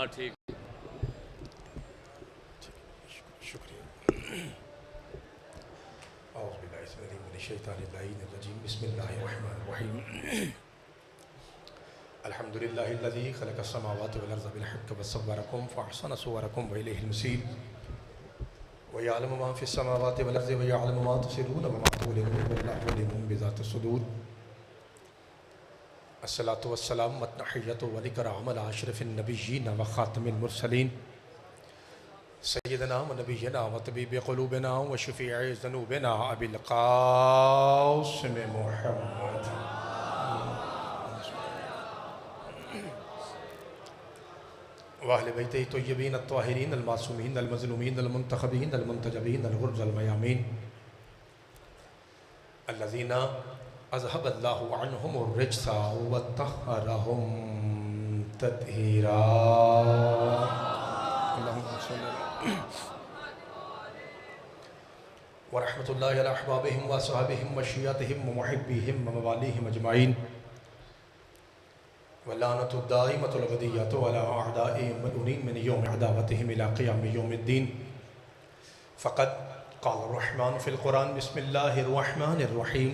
हाँ ठीक। शुक्रिया। बिस्मिल्लाहिर्रहमानिर्रहीम। अल्हम्दुलिल्लाहिल्लज़ी खलक़स समावाति वल अर्ज़ बिल हक़्क़ि वस्सव्वरकुम फ़अहसना सुवरकुम व इलैहिल मसीर व यअलमु मा फ़िस समावाति वल अर्ज़ि व यअलमु मा तुसिर्रून व मा तु'लिनून वल्लाहु अलीमुम बिज़ातिस सुदूर। अस्सलातु वस्सलामु मत्नहियतु व लिकराम अला अशरफिन नबिय्यीन व ख़ातमिल मुरसलीन सय्यदना व नबिय्यना व तबीबि क़ुलूबिना व शफ़ीइ ज़ुनूबिना अबिल क़ासिम मुहम्मद व अहले बैतिही तय्यबीन अत्ताहिरीन अल-मासूमीन अल-मज़लूमीन अल-मुंतख़बीन अल-मुंतजबीन अल-ग़ुर्ज़ अल-मयामीन अल्लज़ीना अज़हबल्लाहु अन्हुमुर रिज्सा व तह्हरहुम तत्हीरा। व रहमतुल्लाहि अला अहबाबिहिम व असहाबिहिम व शिय्अतिहिम व मुहिब्बिहिम व मवालिहिम अजमाइन व लानतु दाइमतु अबदिय्यतु अला अअदाइहिम मलऊनीन मिन यौमि अदावतिहिम इला क़ियामि यौमिद्दीन। फ़क़द क़ाल अर्रहमान फ़िल क़ुरान बिस्मिल्लाहिर रहमानिर रहीम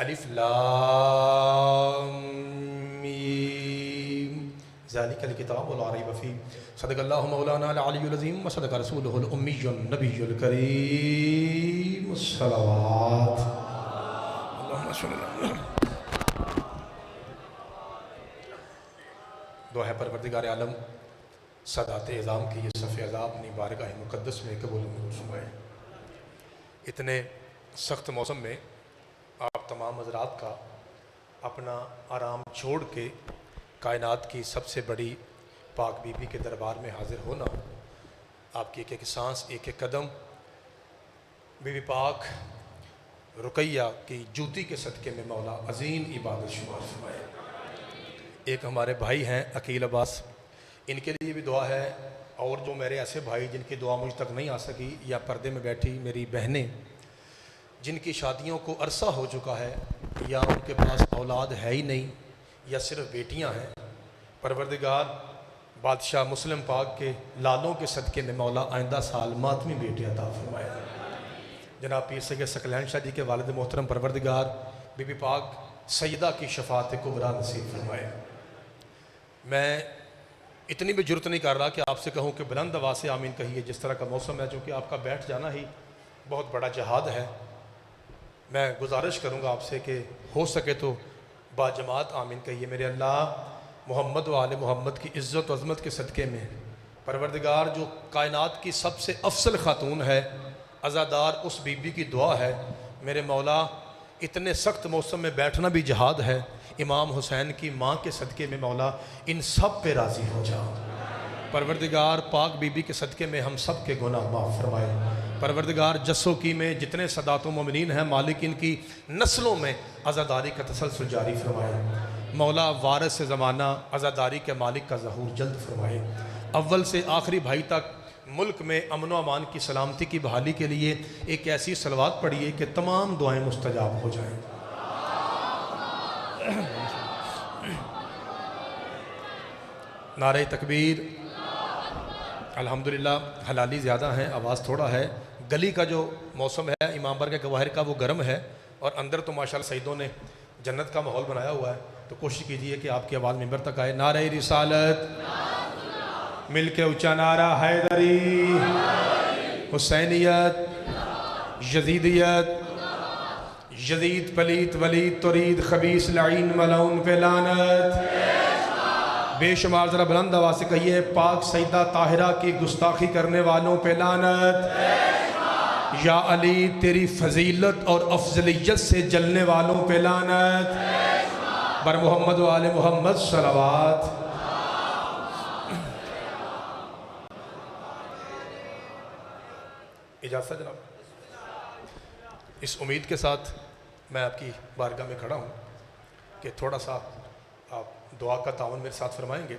अलिफ लाम मीम ज़ालिकल किताबु ला रैब फ़ीह सदक़ल्लाहु मौलाना अल अलियुल अज़ीम व सदक़ रसूलुहुल उम्मियुन नबियुल करीम सल्लल्लाहु अलैहि। दुआ है परवरदिगार आलम सदात एज़ाम की ये सफ़े अज़ाब अपनी बारगाह मुक़द्दस में कबूल फरमाए। इतने सख्त मौसम में आप तमाम हज़रात का अपना आराम छोड़ के कायनात की सबसे बड़ी पाक बीबी के दरबार में हाज़िर होना, आपकी एक एक सांस एक एक कदम बीबी पाक रुकैया की जूती के सदक़े में मौला अज़ीम इबादत शुमार फरमाए। एक हमारे भाई हैं अकील अब्बास, इनके लिए भी दुआ है, और जो मेरे ऐसे भाई जिनकी दुआ मुझ तक नहीं आ सकी, या पर्दे में बैठी मेरी बहनें जिनकी शादियों को अरसा हो चुका है या उनके पास औलाद है ही नहीं या सिर्फ बेटियां हैं, परवरदिगार बादशाह मुस्लिम पाक के लालों के सदक़े में मौला आइंदा साल मातमी बेटी अता फरमाए। जनाब पीर सैयद सकलैन शाह जी के वालिद मोहतरम परवरदिगार बीबी पाक सैयदा की शफ़ाअत कुबरा नसीब फरमाए। मैं इतनी भी जुर्रत नहीं कर रहा कि आपसे कहूँ कि बुलंद आवाज़ से आमीन कहिए, जिस तरह का मौसम है, चूँकि आपका बैठ जाना ही बहुत बड़ा जहाद है। मैं गुजारिश करूँगा आपसे कि हो सके तो बाजमात आमीन कहिए। मेरे अल्लाह मोहम्मद व आले मोहम्मद की इज़्ज़त व अज़मत के सदक़े में परवरदिगार जो कायनात की सबसे अफसल ख़ातून है, अज़ादार उस बीबी की दुआ है, मेरे मौला इतने सख्त मौसम में बैठना भी जहाद है, इमाम हुसैन की माँ के सदक़े में मौला इन सब पे राज़ी हो जाओ। परवरदिगार पाक बीबी के सदक़े में हम सब के गुनाह माफ़ फरमाए। परवरदिगार जस्सो की में जितने सदातों मोमिनीन हैं, मालिक इनकी नस्लों में अज़ादारी का तसलसल जारी फरमाए। मौला वारिस ज़माना अज़ादारी के मालिक का ज़हूर जल्द फरमाए। अव्वल से आखिरी भाई तक मुल्क में अमन व अमान की सलामती की बहाली के लिए एक ऐसी सलवात पढ़िए कि तमाम दुआएं मुस्तजाब हो जाएं। नारे तकबीर। अल्हम्दुलिल्लाह हलाली ज़्यादा है, आवाज़ थोड़ा है। गली का जो मौसम है इमामबार के गवाहर का वो गर्म है, और अंदर तो माशाअल्लाह सईदों ने जन्नत का माहौल बनाया हुआ है, तो कोशिश कीजिए कि आपकी आवाज़ मिंबर तक आए। नारे रिसालत, मिल के ऊँचा नारा हैदरी, हुसैनियत, यजीदियत, यजीद पलीत वलीद तुरीद खबीस लाइन मलऊन पे लानत। बेशुमार ज़रा बुलंद आवाज़ से कहिए, पाक सईदा ताहिरा की गुस्ताखी करने वालों पे लानत। या अली तेरी फजीलत और अफजलियत से जलने वालों पे लानत। बर मोहम्मद व आले मोहम्मद सलावत। इजाज़त जनाब। इस उम्मीद के साथ मैं आपकी बारगाह में खड़ा हूँ कि थोड़ा सा आप दुआ का तावन मेरे साथ फरमाएंगे।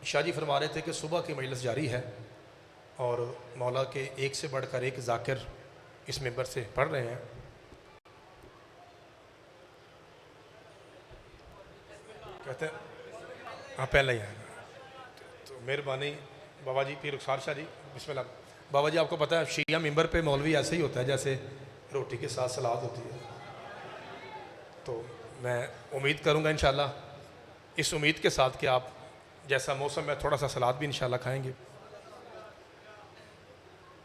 शाह जी फरमा रहे थे कि सुबह की मजलिस जारी है और मौला के एक से बढ़कर एक ज़ाकिर इस मिंबर से पढ़ रहे हैं। कहते हैं हाँ पहले ही है, तो मेहरबानी बाबा जी, पीर रुखसार शाह जी, बिस्मिल्लाह। बाबा जी आपको पता है शिया मिंबर पे मौलवी ऐसे ही होता है जैसे रोटी के साथ सलाद होती है। तो मैं उम्मीद करूँगा इंशाल्लाह, इस उम्मीद के साथ कि आप जैसा मौसम है थोड़ा सा सलाद भी इंशाल्लाह खाएंगे।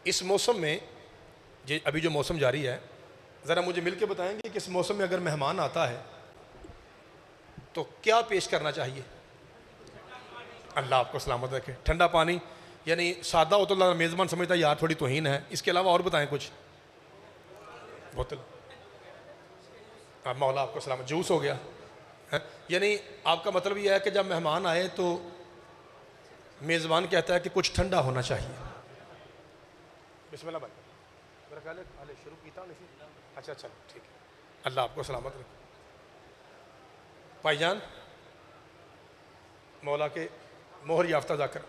इस मौसम में ये अभी जो मौसम जारी है, ज़रा मुझे मिल के बताएंगे कि इस मौसम में अगर मेहमान आता है तो क्या पेश करना चाहिए? अल्लाह आपको सलामत रखे। ठंडा पानी, यानी सादा हो तो मेज़बान समझता है यार थोड़ी तौहीन है, इसके अलावा और बताएं कुछ। बोतल, अब मौला आपको सलामत। जूस हो गया है, यानी आपका मतलब यह है कि जब मेहमान आए तो मेज़बान कहता है कि कुछ ठंडा होना चाहिए। बिस्मिल्लाह भाई, मेरा ख्याल है शुरू कीता नहीं। अच्छा अच्छा ठीक है, अल्लाह आपको सलामत रखे। भाईजान मौला के मोहर याफ्ता जाकर।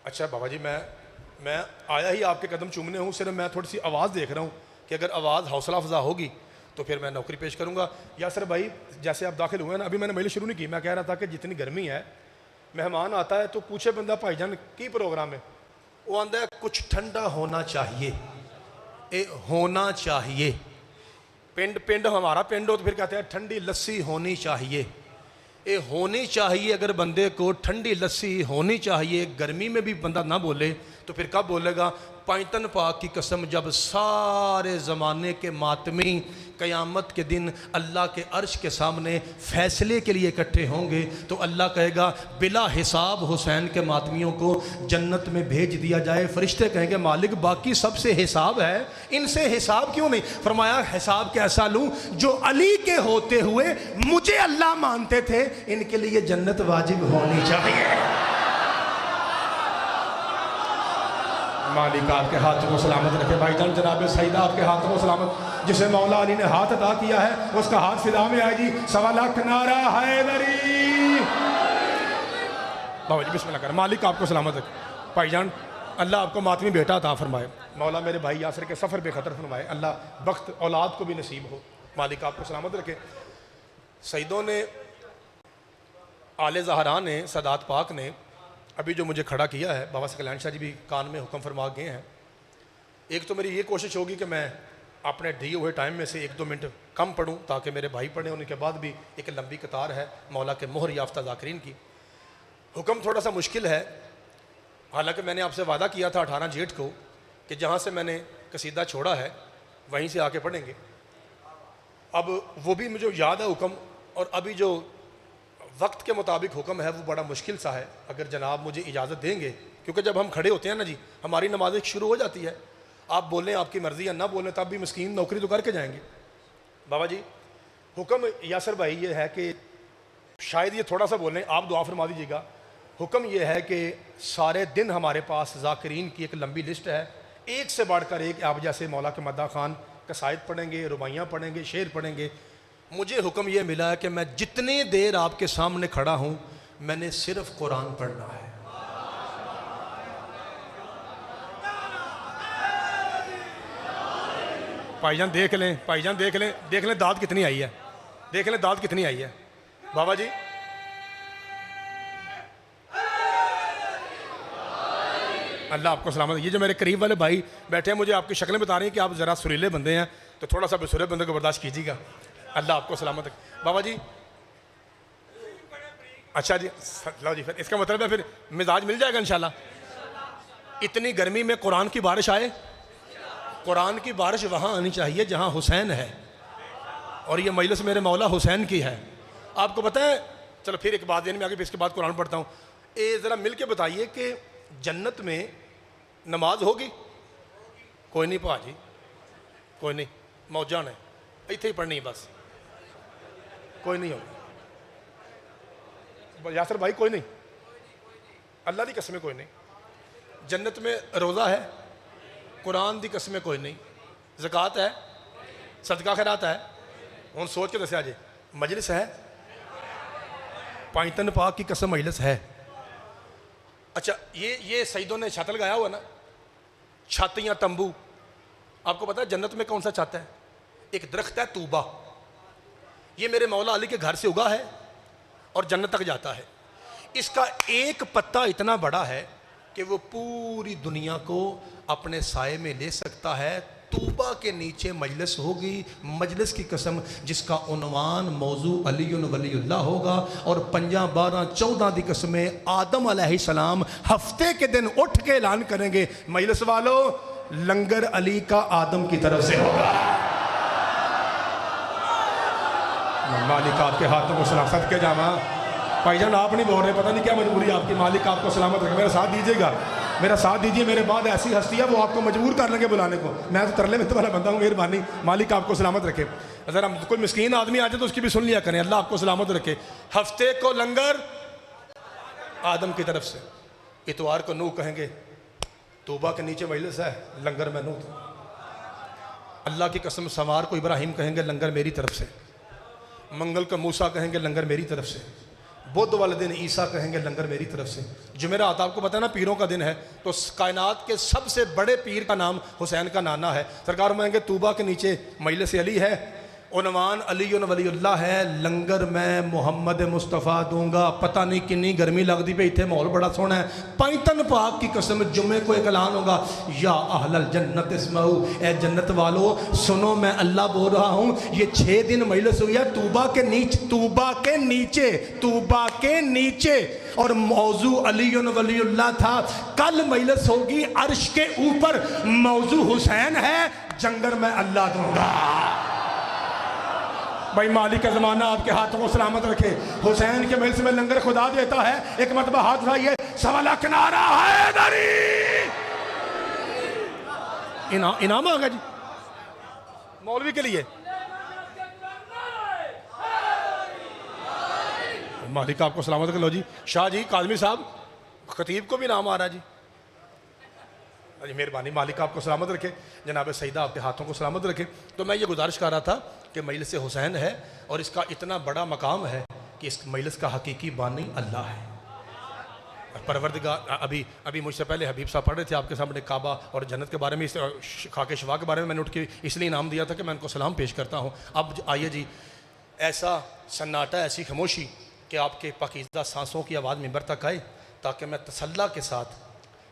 अच्छा बाबा जी, मैं आया ही आपके कदम चूमने हूँ, सिर्फ मैं थोड़ी सी आवाज़ देख रहा हूँ कि अगर आवाज़ हौसला अफजा होगी तो फिर मैं नौकरी पेश करूँगा। यासर भाई जैसे आप दाखिल हुए ना, अभी मैंने महिला शुरू नहीं की, मैं कह रहा था कि जितनी गर्मी है, मेहमान आता है तो पूछे बंदा भाईजान की प्रोग्राम है, वो आंदा है कुछ ठंडा होना चाहिए। होना चाहिए, पिंड पिंड हमारा पिंड हो तो फिर कहते हैं ठंडी लस्सी होनी चाहिए। ये होनी चाहिए, अगर बंदे को ठंडी लस्सी होनी चाहिए, गर्मी में भी बंदा ना बोले तो फिर कब बोलेगा? पैतन पाक की कसम, जब सारे ज़माने के मातमी क़यामत के दिन अल्लाह के अर्श के सामने फ़ैसले के लिए इकट्ठे होंगे तो अल्लाह कहेगा बिला हिसाब हुसैन के मातमियों को जन्नत में भेज दिया जाए। फरिश्ते कहेंगे मालिक बाकी सबसे हिसाब है, इनसे हिसाब क्यों नहीं? फरमाया हिसाब कैसा लूँ? जो अली के होते हुए मुझे अल्लाह मानते थे, इनके लिए जन्नत वाजिब होनी चाहिए। मालिक आपके हाथों को सलामत रखे। भाईजान जनाब सईदा आपके हाथों को सलामत। जिसे मौला अली ने हाथ अता किया है उसका हाथ फिदा में आए जी। 1.25 लाख नारा हैदरी। बाबा जी बिस्मिल्लाह कर। मालिक आपको सलामत रखे। भाईजान अल्लाह आपको मातमी बेटा अता फरमाए। मौला मेरे भाई यासर के सफ़र बेखतर फरमाए। अल्लाह वक्त औलाद को भी नसीब हो। मालिक आपको सलामत रखे। सईदों ने, आले ज़हरा ने, सदात पाक ने अभी जो मुझे खड़ा किया है, बाबा सकलैन शाह जी भी कान में हुक्म फरमा गए हैं। एक तो मेरी ये कोशिश होगी कि मैं अपने दिए हुए टाइम में से 1-2 मिनट कम पढ़ूं ताकि मेरे भाई पढ़ें। उनके बाद भी एक लंबी कतार है मौला के मोहर याफ्ता ज़ाकिरीन की। हुक्म थोड़ा सा मुश्किल है, हालांकि मैंने आपसे वादा किया था 18 जेठ को कि जहाँ से मैंने कसीदा छोड़ा है वहीं से आके पढ़ेंगे। अब वो भी मुझे याद है हुक्म, और अभी जो वक्त के मुताबिक हुक्म है वो बड़ा मुश्किल सा है। अगर जनाब मुझे इजाज़त देंगे, क्योंकि जब हम खड़े होते हैं ना जी, हमारी नमाज़ें शुरू हो जाती है। आप बोलें आपकी मर्ज़ी या ना बोलें तब भी मस्कीन नौकरी तो करके जाएंगे। बाबा जी हुक्म यासर भाई ये है कि शायद ये थोड़ा सा बोलें, आप दुआ फरमा दीजिएगा। हुक्म ये है कि सारे दिन हमारे पास ज़ाकिरीन की एक लंबी लिस्ट है, एक से बढ़कर एक। आप जैसे मौला के मद्दा खान कसायद पढ़ेंगे, रुबाइयाँ पढ़ेंगे, शेर पढ़ेंगे। मुझे हुक्म यह मिला है कि मैं जितनी देर आपके सामने खड़ा हूं मैंने सिर्फ कुरान पढ़ना है। भाईजान देख लें, भाईजान देख लें, देख लें दाद कितनी आई है, देख लें दाद कितनी आई है। बाबा जी अल्लाह आपको सलामत। ये जो मेरे करीब वाले भाई बैठे हैं मुझे आपकी शक्लें बता रही हैं कि आप ज़रा सुरीले बंदे हैं, तो थोड़ा सा बेसुरे बंदे को बर्दाश्त कीजिएगा। अल्लाह आपको सलामत। बाबा जी अच्छा जी, लो जी, फिर इसका मतलब है फिर मिजाज मिल जाएगा इंशाल्लाह। इतनी गर्मी में कुरान की बारिश आए। कुरान की बारिश वहाँ आनी चाहिए जहाँ हुसैन है, और ये मजलिस मेरे मौला हुसैन की है। आपको पता है, चलो फिर एक बात देने में आगे, फिर इसके बाद कुरान पढ़ता हूँ। ये ज़रा मिल के बताइए कि जन्नत में नमाज होगी? कोई नहीं भाजी, कोई नहीं, मौजा ने इतने ही पढ़नी बस, कोई नहीं होगी। यासर भाई कोई नहीं, अल्लाह की कसमें कोई नहीं। जन्नत में रोज़ा है, कुरान की कसमें कोई नहीं। ज़कात है, सदका खैरात है। हूँ सोच के दसिया जे मजलिस है, पैतन पाक की कसम मजलिस है। अच्छा ये सईदों ने छत लगाया हुआ ना, छत या तंबू। आपको पता है जन्नत में कौन सा छत है? एक दरख्त है तूबा, ये मेरे मौला अली के घर से उगा है और जन्नत तक जाता है। इसका एक पत्ता इतना बड़ा है कि वो पूरी दुनिया को अपने साए में ले सकता है। तूबा के नीचे मजलिस होगी, मजलिस की कसम जिसका उन्वान मौजू अलीयुन वलीउल्लाह होगा, और 5, 12, 14 दी कसमें आदम अलैहिस्सलाम हफ्ते के दिन उठ के ऐलान करेंगे, मजलिस वालों लंगर अली का आदम की तरफ से होगा। मालिक आपके हाथों को सलामत के जामा। भाईजान आप नहीं बोल रहे, पता नहीं क्या मजबूरी आपकी। मालिक आपको सलामत रखे। मेरा साथ दीजिएगा, मेरा साथ दीजिए। मेरे बाद ऐसी हस्ती है वो आपको मजबूर कर लेंगे बुलाने को। मैं तो तरले में तो वाला बंदा हूँ। मेहरबानी, मालिक आपको सलामत रखे। अगर हम कोई मिस्कीन आदमी आ जाए तो उसकी भी सुन लिया करें। अल्लाह आपको सलामत रखे। हफ्ते को लंगर आदम की तरफ से, इतवार को नूह कहेंगे तूबा के नीचे मजलिस है, लंगर में नूह। अल्लाह की कसम सवार को इब्राहिम कहेंगे लंगर मेरी तरफ से। मंगल को मूसा कहेंगे लंगर मेरी तरफ से। बुध वाले दिन ईसा कहेंगे लंगर मेरी तरफ से। जुमेरात आपको पता है ना पीरों का दिन है, तो कायनात के सबसे बड़े पीर का नाम हुसैन का नाना है। सरकार कहेंगे तूबा के नीचे मजलिस अली है, उन्वान अलीयुन वलीउल्लाह है, लंगर मैं मोहम्मद मुस्तफ़ा दूंगा। पता नहीं कितनी गर्मी लगती पे, इतने माहौल बड़ा सोहना है। पैतन पाक की कसम जुम्मे को एक ऐलान होगा, या अहलल जन्नत इस्माऊ, ए जन्नत वालों सुनो, मैं अल्लाह बोल रहा हूँ। ये 6 दिन मजलिस हुई है तूबा के नीचे, तूबा के नीचे, तूबा के नीचे, और मौजू अलीयुन वलीउल्लाह था। कल मजलिस होगी अर्श के ऊपर, मौजू हुसैन है, जंगर मैं अल्लाह दूंगा। भाई मालिक का ज़माना आपके हाथों को सलामत रखे। हुसैन के मजलिस में लंगर खुदा देता है। एक मरतबा हाथ उठाइए, 1.25 लाख नारा हैदरी। इनाम आ गया जी मौलवी के लिए। मालिक आपको सलामत कर लो जी। शाह जी, काजमी साहब, खतीब को भी नाम आ रहा जी। अजी मेहरबानी, मालिक आपको सलामत रखे। जनाब सईदा आपके हाथों को सलामत रखे। तो मैं ये गुजारिश कर रहा था कि मजलिस हुसैन है और इसका इतना बड़ा मकाम है कि इस मजलिस का हकीकी बानी अल्लाह है। और परवरदिगार, अभी मुझसे पहले हबीब साहब पढ़ रहे थे आपके सामने काबा और जन्नत के बारे में, इस खाके शवा के बारे में मैंने उठ के इसलिए इनाम दिया था कि मैं उनको सलाम पेश करता हूँ। अब आइए जी, ऐसा सन्नाटा, ऐसी खामोशी कि आपके पाकीज़ा सांसों की आवाज़ मिंबर तक आए, ताकि मैं तसल्ला के साथ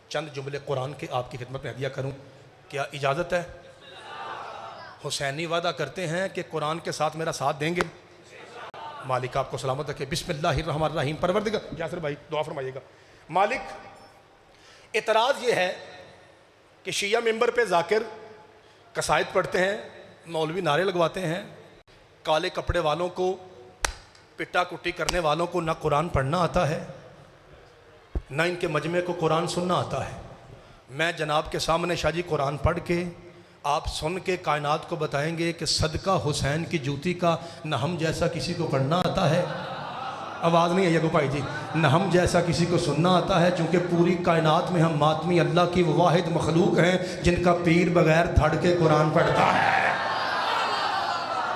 चंद जुमले कुरान के आपकी खिदमत में हदिया करूं। क्या इजाज़त है? हुसैनी वादा करते हैं कि कुरान के साथ मेरा साथ देंगे। मालिक आपको सलामत रखे। बिस्मिल्लाहिर्रहमानिर्रहीम। परवरदिगार यासर भाई दुआ फरमाइएगा। मालिक, एतराज़ ये है कि शिया मिंबर पे जाकिर कसायद पढ़ते हैं, मौलवी नारे लगवाते हैं, काले कपड़े वालों को, पिट्टा कुट्टी करने वालों को ना कुरान पढ़ना आता है, ना इनके मजमे को कुरान सुनना आता है। मैं जनाब के सामने शाह जी कुरान पढ़ के आप सुन के कायनात को बताएंगे कि सदका हुसैन की जूती का न हम जैसा किसी को पढ़ना आता है। आवाज़ नहीं आई भाई जी। न हम जैसा किसी को सुनना आता है, क्योंकि पूरी कायनात में हम मातमी अल्लाह की वाहिद मखलूक हैं जिनका पीर बगैर धड़ के कुरान पढ़ता है।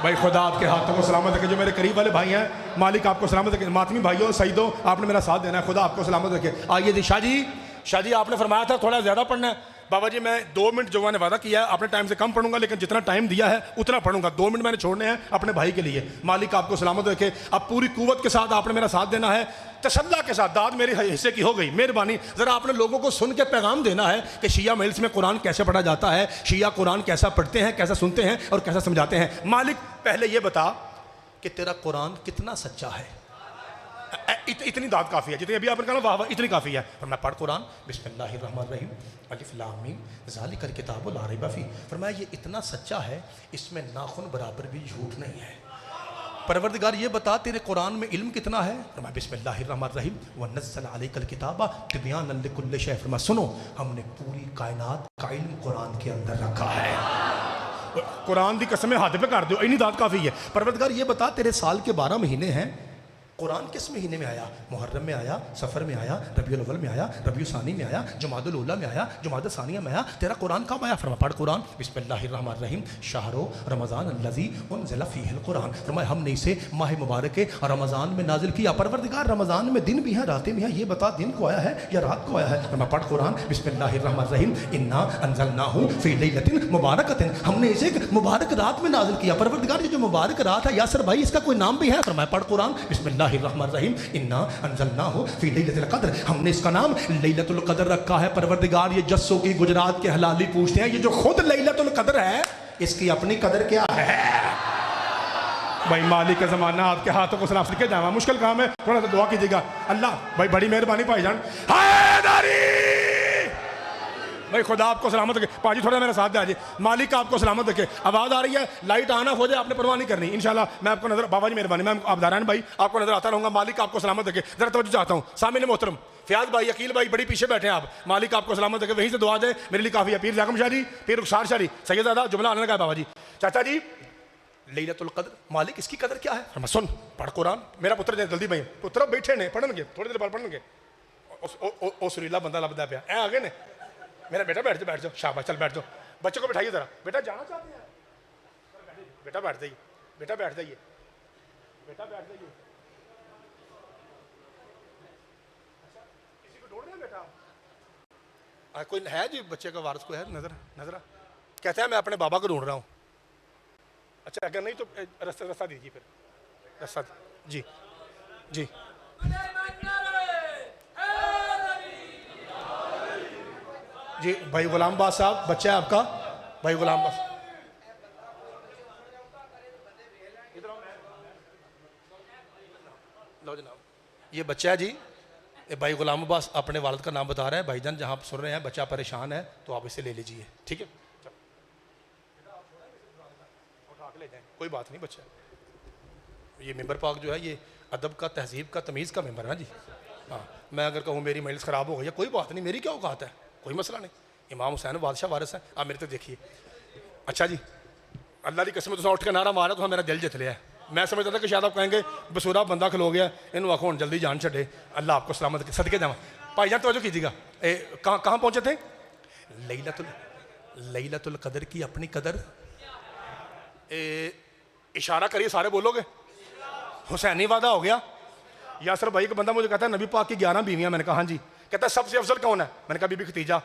भाई खुदा आपके हाथों को सलामत रखे। जो मेरे करीब वाले भाई हैं, मालिक आपको सलामत रखे। मातमी भाइयों, सईदों, आपने मेरा साथ देना है। खुदा आपको सलामत रखे। आइए जी। शाह जी आपने फरमाया था थोड़ा ज़्यादा पढ़ना है। बाबा जी मैं 2 मिनट जो मैंने वादा किया है, अपने टाइम से कम पढ़ूंगा, लेकिन जितना टाइम दिया है उतना पढ़ूंगा। 2 मिनट मैंने छोड़ने हैं अपने भाई के लिए। मालिक आपको सलामत रखे। अब पूरी कुव्वत के साथ आपने मेरा साथ देना है, तसल्ला के साथ। दाद मेरे हिस्से की हो गई, मेहरबानी। ज़रा आपने लोगों को सुन के पैगाम देना है कि शिया मजलिस में कुरान कैसे पढ़ा जाता है, शिया कुरान कैसा पढ़ते हैं, कैसा सुनते हैं और कैसा समझाते हैं। मालिक पहले ये बता कि तेरा कुरान कितना सच्चा है। इतनी दाद काफ़ी है, जितनी अभी आपने कहा वाह वाह, इतनी काफ़ी है। और मैं पढ़ कुरान, बिस्मिल्लाहिर्रहमानिर्रहीम, अलिफ लाम मीम, ज़ालिकल किताबु ला रैब फीह। फरमाया ये इतना सच्चा है, इसमें नाखुन बराबर भी झूठ नहीं है। परवरदिगार ये बता तेरे कुरान में इल्म कितना है। फरमाया बिस्मिल्लाहिर्रहमानिर्रहीम, व नज़्ज़ल अलैकल किताबा तिबयानन लिकुल्लि शै। फरमाया सुनो, हमने पूरी कायनात का इल्म कुरान के अंदर रखा है। कुरान की कसम हाथ पे कर दो, इतनी दाद काफ़ी है। परवरदिगार ये बता तेरे साल के 12 महीने हैं, कुरान किस महीने में आया? मुहर्रम में आया, सफ़र में आया, रबीउल अव्वल में आया, रबीउल सानी में आया, जुमादुल ऊला में आया, जुमादुल सानिया में आया। तेरा कुरान कब आया? फरमा पढ़ कुरान, बिस्मिल्लाहिर्रहमानिर्रहीम, शहरो रमज़ान अल्लज़ी उनज़िला फ़ीहिल कुरान। फरमाया हमने इसे माह मुबारक रमज़ान में नाजिल किया। परवरदिगार रमज़ान में दिन भी हैं रातें भी हैं, ये बता दिन को आया है या रात को आया है? फरमा पढ़ कुरान, बिस्मिल्लाहिर्रहमानिर्रहीम, इन्ना अंज़लनाहु फ़ी लैलतिन मुबारकतिन। हमने इसे एक मुबारक रात में नाजिल किया। परवरदिगार ये जो मुबारक रात है यासर भाई, इसका कोई नाम भी है? फरमाया पढ़ कुरान, बिस्मिल्लाह बिस्मिल्लाहिर्रहमानिर्रहीम इन्ना अंज़लनाहु फी लैलतिल क़द्र, हमने इसका नाम लैलतुल क़द्र रखा है। परवरदिगार ये जस्सों की गुजरात के हलाली पूछते हैं, ये जो खुद लैलतुल क़द्र है इसकी अपनी कदर क्या है? भाई मालिक का ज़माना आपके हाथों को सलाम लेके जावा, मुश्किल काम है, थोड़ा सा दुआ कीजिएगा। अल्लाह भाई बड़ी मेहरबानी भाईजान, भाई खुदा आपको सलामत रखे। पाजी थोड़ा मेरा साथ दे आइए, मालिक आपको सलामत रखे। आवाज़ आ रही है, लाइट आना हो जाए, आपने परवाह नहीं करनी इंशाल्लाह। मैं आपको नजर, बाबा जी मेहरबानी, मैं आबदारान भाई आपको नजर आता रहूँगा। मालिक आपको सलामत रखे। जरा तवज्जो चाहता हूँ, सामने मोहतरम फयाज भाई, अकील भाई बड़ी पीछे बैठे हैं आप, मालिक आपको सलामत रखे। वहीं से दुआ जाए मेरे लिए काफ़ी है। पीर जाकम शाह जी, पीर रुखसार शाह जी, सैयदादा जुमला आने लगा बाबा जी। चाचा जी लैलतुल क़द्र, मालिक इसकी कदर क्या है? मैं सुन पढ़ कुरान, मेरा पुत्र जल्दी भाई पुत्र बैठे ने पढ़नगे, थोड़ी देर बाद पढ़नगे। ओ सुरीला बंदा लभदा पिया ऐ आगे ने, मेरा बेटा बैठ जाओ, शाबाश चल बैठ जाओ। बच्चों को बैठाइए जरा, बेटा जाना चाहते हैं, बेटा बैठ जाइए, बेटा बैठ जाइए, बेटा बैठ जाइए। अच्छा किसी को ढूंढ रहे हैं बेटा? कोई है जी बच्चे का वारिस कोई है? नजर कहते हैं मैं अपने बाबा को ढूंढ रहा हूँ। अच्छा अगर नहीं तो रास्ता दीजिए, फिर रास्ता जी जी। जी भाई गुलाम बास साहब, बच्चा है आपका भाई गुलाम बास। लो जनाब, ये बच्चा है जी, ये भाई गुलाम बास अपने वालिद का नाम बता रहे हैं। भाईजान जहाँ आप सुन रहे हैं बच्चा परेशान है तो आप इसे ले लीजिए, ठीक है? ले जाएं, कोई बात नहीं। बच्चा ये मेंबर पाक जो है ये अदब का, तहजीब का, तमीज़ का मेंबर है ना जी। हाँ, मैं अगर कहूँ मेरी मजलिस ख़राब हो गई है, कोई बात नहीं, मेरी क्या औकात है, कोई मसला नहीं। इमाम हुसैन बादशाह वारिस है, आप मेरे तो देखिए। अच्छा जी, अल्लाह की कसम तुम उठ के नारा मारा तो मेरा दिल जित लिया है। मैं समझता था कि शायद आप कहेंगे बसूरा बंदा खलो गया, इन्हों आखो जल्दी जान छे। अल्लाह आपको सलामत सदके जावा। भाईजान तवज्जो कीजिएगा, कहाँ पहुँचे थे? लैलतुल क़द्र की अपनी कदर। इशारा करिए सारे बोलोगे। हुसैनी वादा हो गया। यासर भाई का बंदा मुझे कहता है नबी पाक की 11 बीवियां। मैंने कहा हाँ जी। कहता है सबसे अफजल कौन है? मैंने कहा बीबी खतीजा।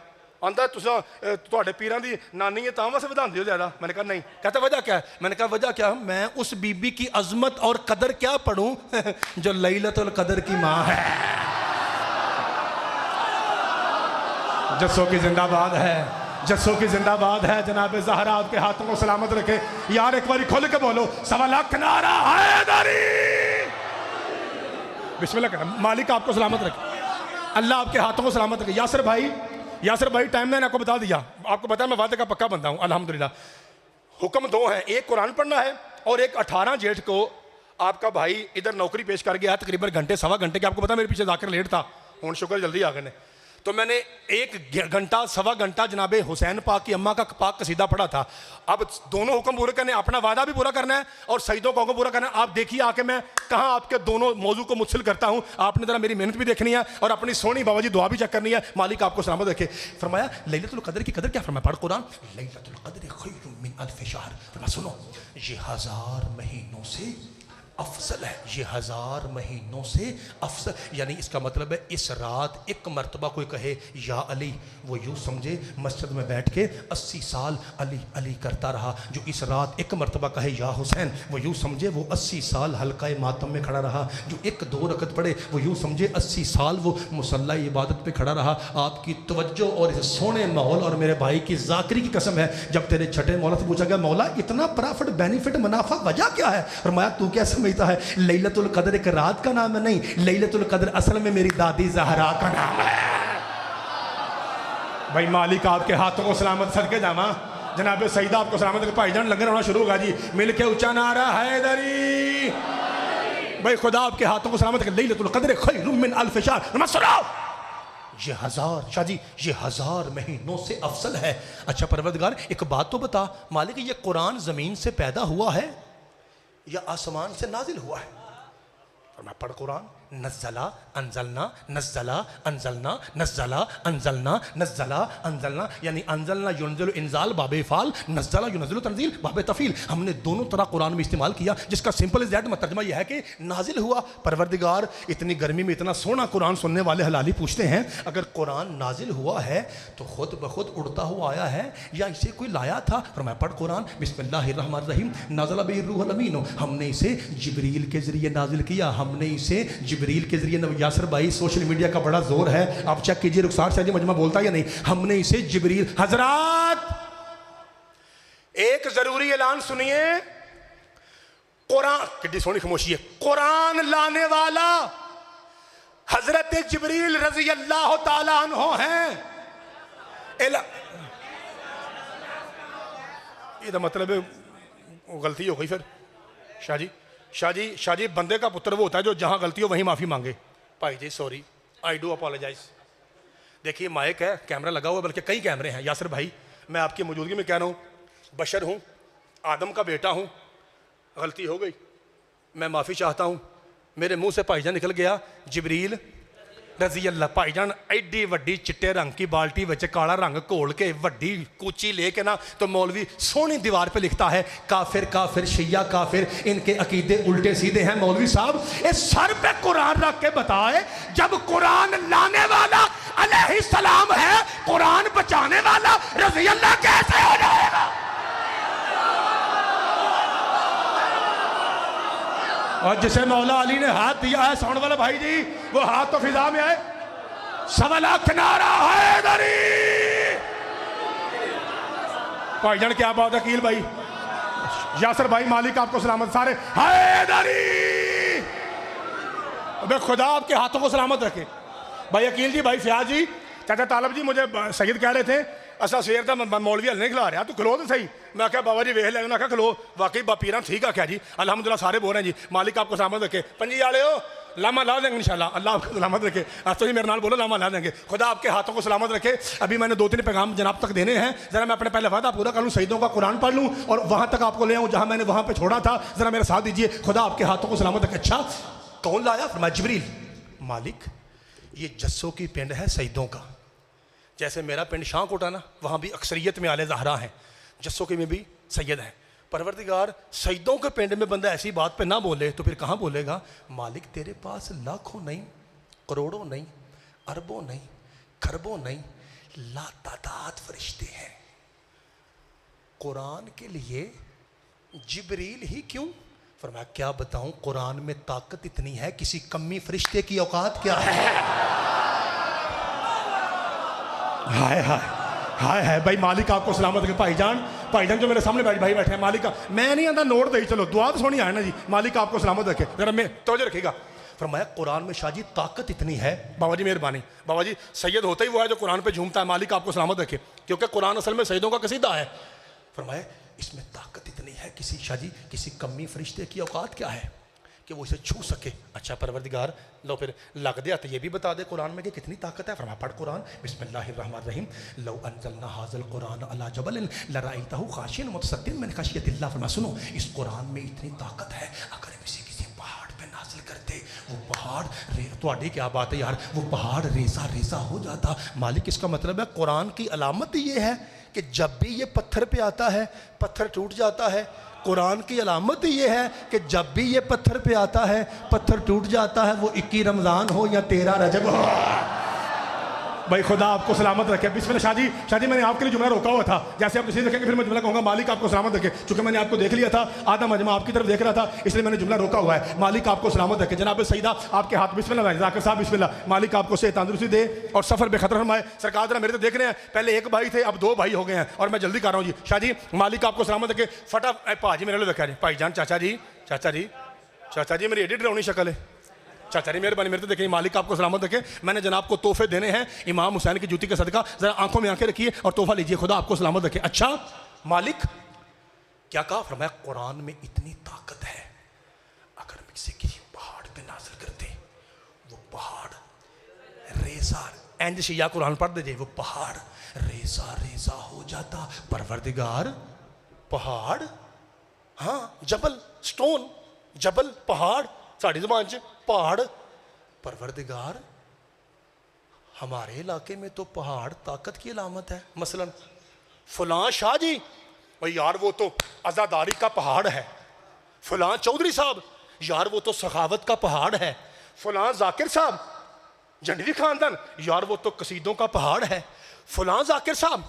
आंदा तुहाडे पीरां दी नानी है तां वास्ते वधांदे हो ज़्यादा? मैंने कहा नहीं। कहता वजह क्या है? मैंने कहा वजह क्या, मैं उस बीबी की अजमत और कदर क्या पढ़ूं जो लैलतुल क़द्र की माँ है। जस्सों की जिंदाबाद है, जस्सों की जिंदाबाद है। जनाब ज़हरा आपके हाथों को सलामत रखे। यार एक बार खोल के बोलो, 1.25 लाख नारा हैदरी। बिस्मिल्लाह करना। मालिक आपको सलामत रखे, अल्लाह आपके हाथों को सलामत रखे। यासर भाई टाइम मैंने आपको बता दिया, आपको पता है मैं वादे का पक्का बंदा हूँ अल्हम्दुलिल्लाह। हुक्म 2 हैं, एक कुरान पढ़ना है और एक 18 जेठ को आपका भाई इधर नौकरी पेश कर गया तकरीबन घंटे सवा घंटे के। आपको पता मेरे पीछे जाकर लेट था, हूँ शुक्र जल्दी आ गए। तो मैंने 1 घंटा सवा घंटा जनाबे हुसैन पाक की अम्मा का पाक कसीदा पढ़ा था। अब दोनों हुक्म पूरे करने, अपना वादा भी पूरा करना है और सईदों का हुक्म पूरा करना है। आप देखिए आके मैं कहाँ आपके दोनों मौजू को मुत्सिल करता हूँ। आपने जरा मेरी मेहनत भी देखनी है और अपनी सोनी बाबा जी दुआ भी चेक करनी है। मालिक आपको सलामत रखे। फरमाया लैलतुल क़द्र की कदर क्या? फरमाया पढ़ कुरान, लैलतुल क़द्र खैरुम मिन अल्फ़ि शहर। फरमाया सुनो, ये 1000 महीनों से अफजल है, ये 1000 महीनों से अफजल। यानी इसका मतलब है इस रात एक मरतबा कोई कहे या अली, वो यूँ समझे मस्जिद में बैठ के 80 साल अली अली करता रहा। जो इस रात एक मरतबा कहे या हुसैन, वो यूँ समझे वो 80 साल हल्का मातम में खड़ा रहा। जो 1-2 रकत पढ़े वो यूँ समझे 80 साल वो मुसल्ला इबादत पे खड़ा रहा। आपकी तवज्जो और इस सोने माहौल और मेरे भाई की जाकरी की कसम है, जब तेरे छठे मौला से पूछा गया मौला इतना प्रॉफिट बेनिफिट मुनाफा वजह क्या है? फरमाया तू क्या समझता है? लैलतुल क़द्र एक रात का नाम है? नहीं, लैलतुल क़द्र असल में मेरी दादी ज़हरा का नाम है। भाई मालिक आपके हाथों को सलामत सदके जावा। जनाब सईदा आपको सलामत। भाईजान लंगर होना शुरू होगा जी, मिल के ऊंचा नारा हैदरी। भाई खुदा आपके हाथों को सलामत। लैलतुल क़द्र खैरुम मिन अल्फ़ि शहर। ये 1000 शाह जी, ये 1000 महीनों से अफजल है। अच्छा परवरदिगार एक बात तो बता मालिक, ये कुरान ज़मीन से पैदा हुआ है या आसमान से नाजिल हुआ है? और मैं पढ़ कुरान। नज़्ज़ला अंज़लना नज़्ज़ला अंज़लना नज़्ज़ला अंज़लना नज़्ज़ला अंज़लना, यानी अंज़लना युनज़िलु इंज़ाल बाबे फ़ाल, नज़्ज़ला युनज़िलु तंज़ील बाबे तफ़ील। हमने दोनों तरह कुरान में इस्तेमाल किया, जिसका सिंपल इज़ दैट तर्जुमा यह है कि नाजिल हुआ। परवरदिगार इतनी गर्मी में इतना सोना कुरान सुनने वाले हलाली पूछते हैं, अगर कुरान नाजिल हुआ है तो खुद ब खुद उड़ता हुआ आया है या इसे कोई लाया था? फरमाया पढ़ कुरान, बिस्मिल्लाहिर्रहमानिर्रहीम, नाज़ला बिही रूहुल अमीन, हमने इसे जिब्रील के ज़रिए नाजिल किया। हमने इसे जिब्रील के ज़रिए, यासर भाई सोशल मीडिया का बड़ा जोर है, आप चेक कीजिए रुखसार शाह जी मजमा बोलता है या नहीं। हमने इसे जिब्रील, हजरात एक जरूरी ऐलान सुनिए, कुरान कितनी सोनी खामोशी है, कुरान लाने वाला हजरत जिब्रील रजी अल्लाह ताला अन्हो हैं। ये तो मतलब गलती हो गई फिर। शाह जी बंदे का पुत्र वो होता है जो जहां गलती हो वहीं माफी मांगे। भाई जी सॉरी, आई डू अपोलोजाइज। देखिए माइक है, कैमरा लगा हुआ, बल्कि कई कैमरे हैं। यासर भाई मैं आपकी मौजूदगी में कह रहा हूँ, बशर हूँ, आदम का बेटा हूँ, गलती हो गई, मैं माफ़ी चाहता हूँ। मेरे मुंह से भाईजान निकल गया जिब्रील रजी अल्लाह। भाईजान एडी वड्डी चिट्टे रंग की बाल्टी बच्चे काला रंग घोल के वड्डी कूची लेके ना, तो मौलवी सोनी दीवार पे लिखता है काफिर काफिर शिया काफिर, इनके अकीदे उल्टे सीधे हैं। मौलवी साहब इस सर पे कुरान रख के बताए, जब कुरान लाने वाला अलैहिस्सलाम है, कुरान बचाने वाला रजी अल्लाह कैसे हो जाएगा? और जिसे मौला अली ने हाथ दिया है, साउंड वाला भाई जी, वो हाथ तो फिजा में आए। सवा लाख नारा हैदरी। भाईजान क्या बात है, अकील भाई, यासर भाई, मालिक आपको सलामत, सारे हैदरी। अबे खुदा आपके हाथों को सलामत रखे। भाई अकील जी, भाई फयाज जी, चाचा तालब जी, मुझे सैयद कह रहे थे असा सवेर का मौलवी हल नहीं खिला रहा, तू खलो तो सही। मैं क्या बाबा जी वेख लिया, मैं क्या खलो, वाकई पीरा ठीक आख्या जी, अल्हम्दुलिल्लाह सारे बोल रहे हैं जी, मालिक आपको सलामत रखे। पंजी वाले हो लामा ला देंगे इंशाल्लाह, अल्लाह आपको सलामत रखे। आज तो जी मेरे नाल बोलो लामा ला देंगे, खुदा आपके हाथों को सलामत रखे। अभी मैंने 2-3 पैगाम जनाब तक देने हैं, जरा मैं अपने पहले वादा पूरा कर लूँ, शहीदों का कुरान पढ़ लूँ और वहाँ तक आपको ले आऊँ जहाँ मैंने वहाँ पर छोड़ा था। जरा मेरा साथ दीजिए, खुदा आपके हाथों को सलामत रखे। अच्छा कौन लाया? फरमाया जिब्रील। मालिक ये जस्सों की पिंड है शहीदों का, जैसे मेरा पिंड शाहकोटा ना, वहाँ भी अक्सरियत में आले ज़हरा हैं, जस्सों के में भी सैयद हैं। परवरदिगार शहीदों के पिंड में बंदा ऐसी बात पे ना बोले तो फिर कहाँ बोलेगा? मालिक तेरे पास लाखों नहीं, करोड़ों नहीं, अरबों नहीं, खरबों नहीं, लातादाद फरिश्ते हैं। कुरान के लिए जिब्रील ही क्यों? फरमाया क्या बताऊं, कुरान में ताकत इतनी है, किसी कमी फरिश्ते की औकात क्या है। हाय हाय हाय हाय भाई, मालिक आपको सलामत रखे। भाईजान जो मेरे सामने भाई बैठे हैं, मालिक का मैं नहीं आता नोट दे, चलो दुआ तो सोनी आए ना जी, मालिक आपको सलामत रखे। जरा मैं तो रखेगा। फरमाया कुरान में शाह जी ताकत इतनी है। बाबा जी मेहरबानी, बाबा जी सैयद होता ही वो है जो कुरान पे झूमता है, मालिक आपको सलामत रखे, क्योंकि कुरान असल में सैयदों का कसीदा है। फरमाया इसमें ताकत इतनी है, किसी शाह जी किसी कमी फरिश्ते की औकात क्या है कि वो इसे छू सके। अच्छा परवरदिगार लो फिर लग दिया तो ये भी बता दे कुरान में कि कितनी ताकत है। फरमाया पढ़ कुरान, बिस्मिल्लाहिर्रहमानिर्रहीम, लौ अंज़लना हाज़ल कुरान अला जबलिन लरअयतहु खाशियन मुतसद्दिअन मिन खशियतिल्लाह। फरमाया सुनो, इस कुरान में इतनी ताकत है, अगर किसी पहाड़ पे नाज़िल करते, वो पहाड़ तो क्या बात है यार, वो पहाड़ रेजा रेजा हो जाता। मालिक इसका मतलब है कुरान की अलामत ये है कि जब भी ये पत्थर पे आता है पत्थर टूट जाता है। कुरान की अलामत ये है कि जब भी ये पत्थर पे आता है पत्थर टूट जाता है, वो 21 रमज़ान हो या 13 रजब हो। भाई खुदा आपको सलामत रखे। बिस्मिल्लाह। शाह जी मैंने आपके लिए जुमला रोका हुआ था, जैसे आप इसे देखेंगे फिर मैं जुमला कहूँगा मालिक आपको सलामत रखे। चूंकि मैंने आपको देख लिया था, आधा मजमा आपकी तरफ देख रहा था, इसलिए मैंने जुमला रोका हुआ है। मालिक आपको सलामत रखे। जनाब सईदा आपके हाथ, बिस्मिल्लाह जाकिर साहब बिस्मिल्लाह। मालिक आपको सेहत तंदुरुस्ती दे और सफ़र बेखतर फरमाए। सरकार जरा मेरे तो देख रहे हैं, पहले एक भाई थे अब 2 भाई हो गए हैं और मैं जल्दी कर रहा हूँ जी। शाह जी मालिक आपको सलामत रखे। फटा भाजी मेरे लिए देखा जी, भाईजान चाचा जी मेरी एडी डरावनी शक्ल है। चाचा जी मेहरबानी मेरे तो देखिए, मालिक आपको सलामत रखे। मैंने जनाब को तोहफे देने हैं इमाम हुसैन की जूती के सदका, जरा आंखों में आंखें रखिए और तोहफा लीजिए, खुदा आपको सलामत रखे। अच्छा मालिक क्या कहा? फरमाया कुरान में इतनी ताकत है, अगर किसी पहाड़ पे नाज़िल करते, वो पहाड़ रेजा, एंड शिया कुरान पढ़ दीजिए, वो पहाड़ रेजा रेजा हो जाता। परवरदिगार पहाड़, हाँ जबल, स्टोन, जबल, पहाड़, साड़ी ज़बान च पहाड़, परवरदिगार हमारे इलाके में तो पहाड़ ताकत की अलामत है, मसलन फलां शाह जी, भाई यार वो तो आज़ादारी का पहाड़ है। फलां चौधरी साहब, यार वो तो सखावत का पहाड़ है। फलां जाकिर साहब जंडवी खानदान, यार वो तो कसीदों का पहाड़ है। फलां जाकिर साहब,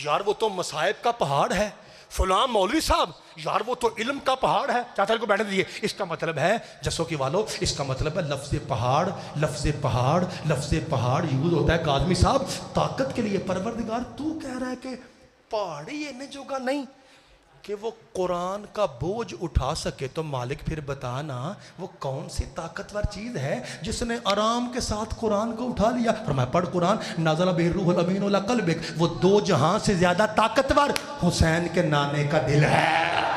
यार वो तो मसाइब का पहाड़ है। फलां मौलवी साहब, यार वो तो इल्म का पहाड़ है। चाचा को बैठने दीजिए। इसका मतलब है जसों की वालों, इसका मतलब है लफ्ज़ पहाड़, लफ्ज़ पहाड़, लफ्ज़ पहाड़ यूज होता है काज़मी साहब ताकत के लिए। परवरदिगार तू कह रहा है कि पहाड़ी इन्हें जोगा नहीं कि वो कुरान का बोझ उठा सके, तो मालिक फिर बताना वो कौन सी ताकतवर चीज़ है जिसने आराम के साथ कुरान को उठा लिया। और मैं पढ़ कुरान नाज़ला बिही रूहुल अमीन अला क़ल्बिक, वो दो जहां से ज्यादा ताकतवर हुसैन के नाने का दिल है।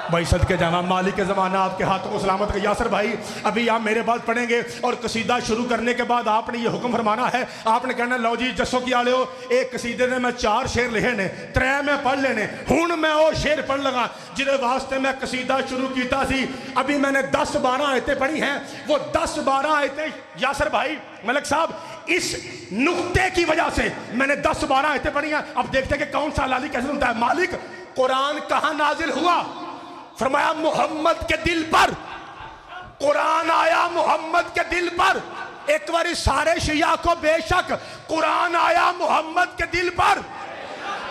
भाई सदके जाना मालिक के ज़माना आपके हाथों को सलामत कर। यासर भाई अभी आप मेरे बाद पढ़ेंगे और कसीदा शुरू करने के बाद आपने ये हुक्म फरमाना है, आपने कहना लो जी जसो की आले हो, एक कसीदे ने मैं 4 शेर लिखे ने, 3 में पढ़ लेने, हुण मैं वो शेर पढ़ लगा जिहदे वास्ते मैं कसीदा शुरू किया सी। अभी मैंने 10-12 आयतें पढ़ी हैं। वो 10-12 आयतें यासर भाई मलिक साहब इस नुक्ते की वजह से मैंने 10-12 आयतें पढ़ी हैं। अब देखते हैं कि कौन सा हलाली कैसे सुनता है। मालिक कुरान कहाँ नाजिल हुआ? फरमाया मोहम्मद के दिल पर। कुरान आया मोहम्मद के दिल पर। एक बार सारे शिया को बेशक कुरान आया मोहम्मद के दिल पर।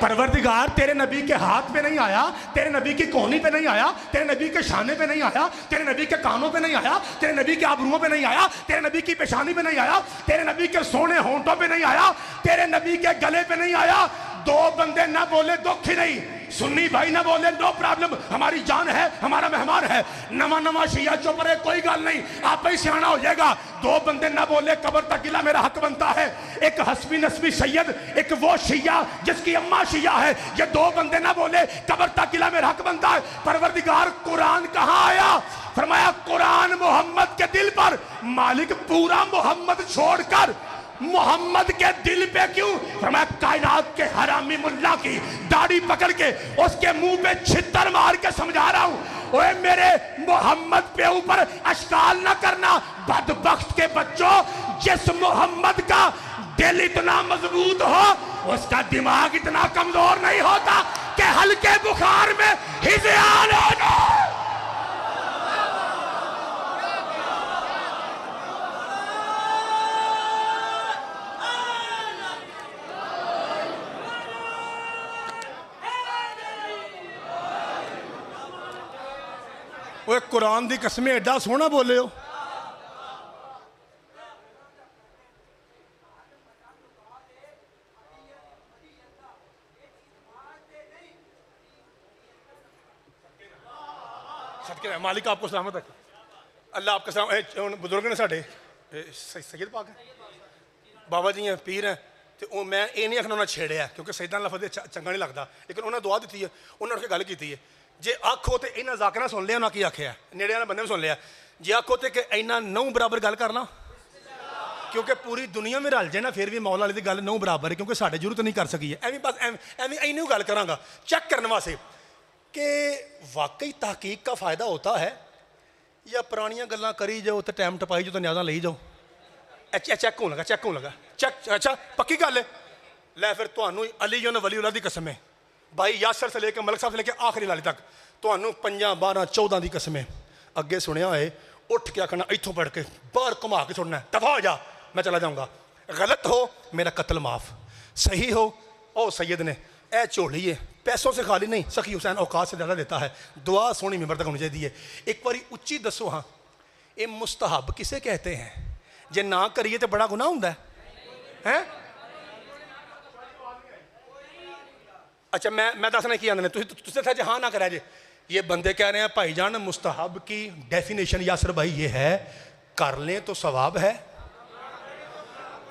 परवरदिगार तेरे नबी के हाथ पे नहीं आया, तेरे नबी की कोहनी पे नहीं आया, तेरे नबी के शाने पे नहीं आया, तेरे नबी के कानों पे नहीं आया, तेरे नबी के आबरूओं पे नहीं आया, तेरे नबी की पेशानी पे नहीं आया, तेरे नबी के सोने होंठों पे नहीं आया, तेरे नबी के गले पे नहीं आया। 2 बंदे ना बोले दुख ही नहीं, सुन्नी भाई ना बोले नो प्रॉब्लम, हमारी जान है, हमारा मेहमान है। नवा शिया चुप रहे कोई गल नहीं, आप ही सियाना हो जाएगा। 2 बंदे ना बोले कबर तक गिला मेरा हक बनता है। एक हस्बी नस्बी सैयद, एक वो शिया जिसकी अम्मा शिया है, ये 2 बंदे ना बोले कबर तक गिला मेरा हक बनता है। परवरदिगार कुरान कहाँ आया? फरमाया कुरान मोहम्मद के दिल पर। मालिक पूरा मोहम्मद छोड़कर मोहम्मद के दिल पे क्यों? फरमाया कायनात के हरामी मुल्ला की दाढ़ी पकड़ के उसके मुंह पे छितर मार के समझा रहा हूं, ओए मेरे मोहम्मद पे ऊपर अश्काल ना करना बदबख्त के बच्चों। जिस मोहम्मद का दिल इतना मजबूत हो उसका दिमाग इतना कमजोर नहीं होता कि हल्के बुखार में हिज़यान हो जाए। वो कुरान दी कसम एडा सोहना बोले हो। सदके मालिक आपको सलामत रखे, अल्लाह आपका सलाम। बुजुर्ग ने साढ़े सैयद पाक है, बाबा जी हैं, पीर हैं, तो मैं ये नहीं आखना उन्हें छेड़िया क्योंकि सैयदां लफ्ज़ चंगा नहीं लगता, लेकिन उन्हें दुआ दी है, उन्होंने उठ के गल की है। जे आखो तो इन्हें जाकिर सुन लिया, उन्हें की आख्या नेड़े वाले बंदे ने सुन लिया। जे आखो तो कि इन्ना 9 बराबर गल करना, क्योंकि पूरी दुनिया में रल जाए ना फिर भी मौला वाली गल 9 बराबर है, क्योंकि साढ़े जरूरत नहीं कर सकी है। एवं बस एवं इन्हीं गल कराँगा चेक करने वास्ते कि वाकई तहकीक का फ़ायदा होता है या पुरानियां गल्लां करी जाओ तो टाइम टपाई जाओ तो न्याजा ली जाओ। चेक होने लगा, चेक होने लगा, चेक। अच्छा पक्की गल है। लै फिर तुहानू अली ने वली दी कसम है, भाई यासर से लेकर मलिक साहब से लेकर आखिरी लाली तक तुहानू 5, 12, 14 की कसम है। अगे सुनिया है उठ के आखना इतों पढ़ के बाहर घुमा के सुनना, दफा हो जा मैं चला जाऊँगा। गलत हो मेरा कत्ल माफ़, सही हो ओ सैयद ने ए झोली है, पैसों से खाली नहीं, सखी हुसैन औकात से ज़्यादा देता है। दुआ सोनी मिंबर तक होनी चाहिए। एक बारी उच्ची दसो हाँ, ये मुस्तहब किसे कहते हैं? जे ना करिए तो बड़ा गुनाह होंदा है। अच्छा मैं दसना की आंदे तुझे हाँ ना करा जे। ये बंदे कह रहे हैं भाईजान मुस्तहब की डेफिनेशन यासर भाई ये है, कर लें तो सवाब है,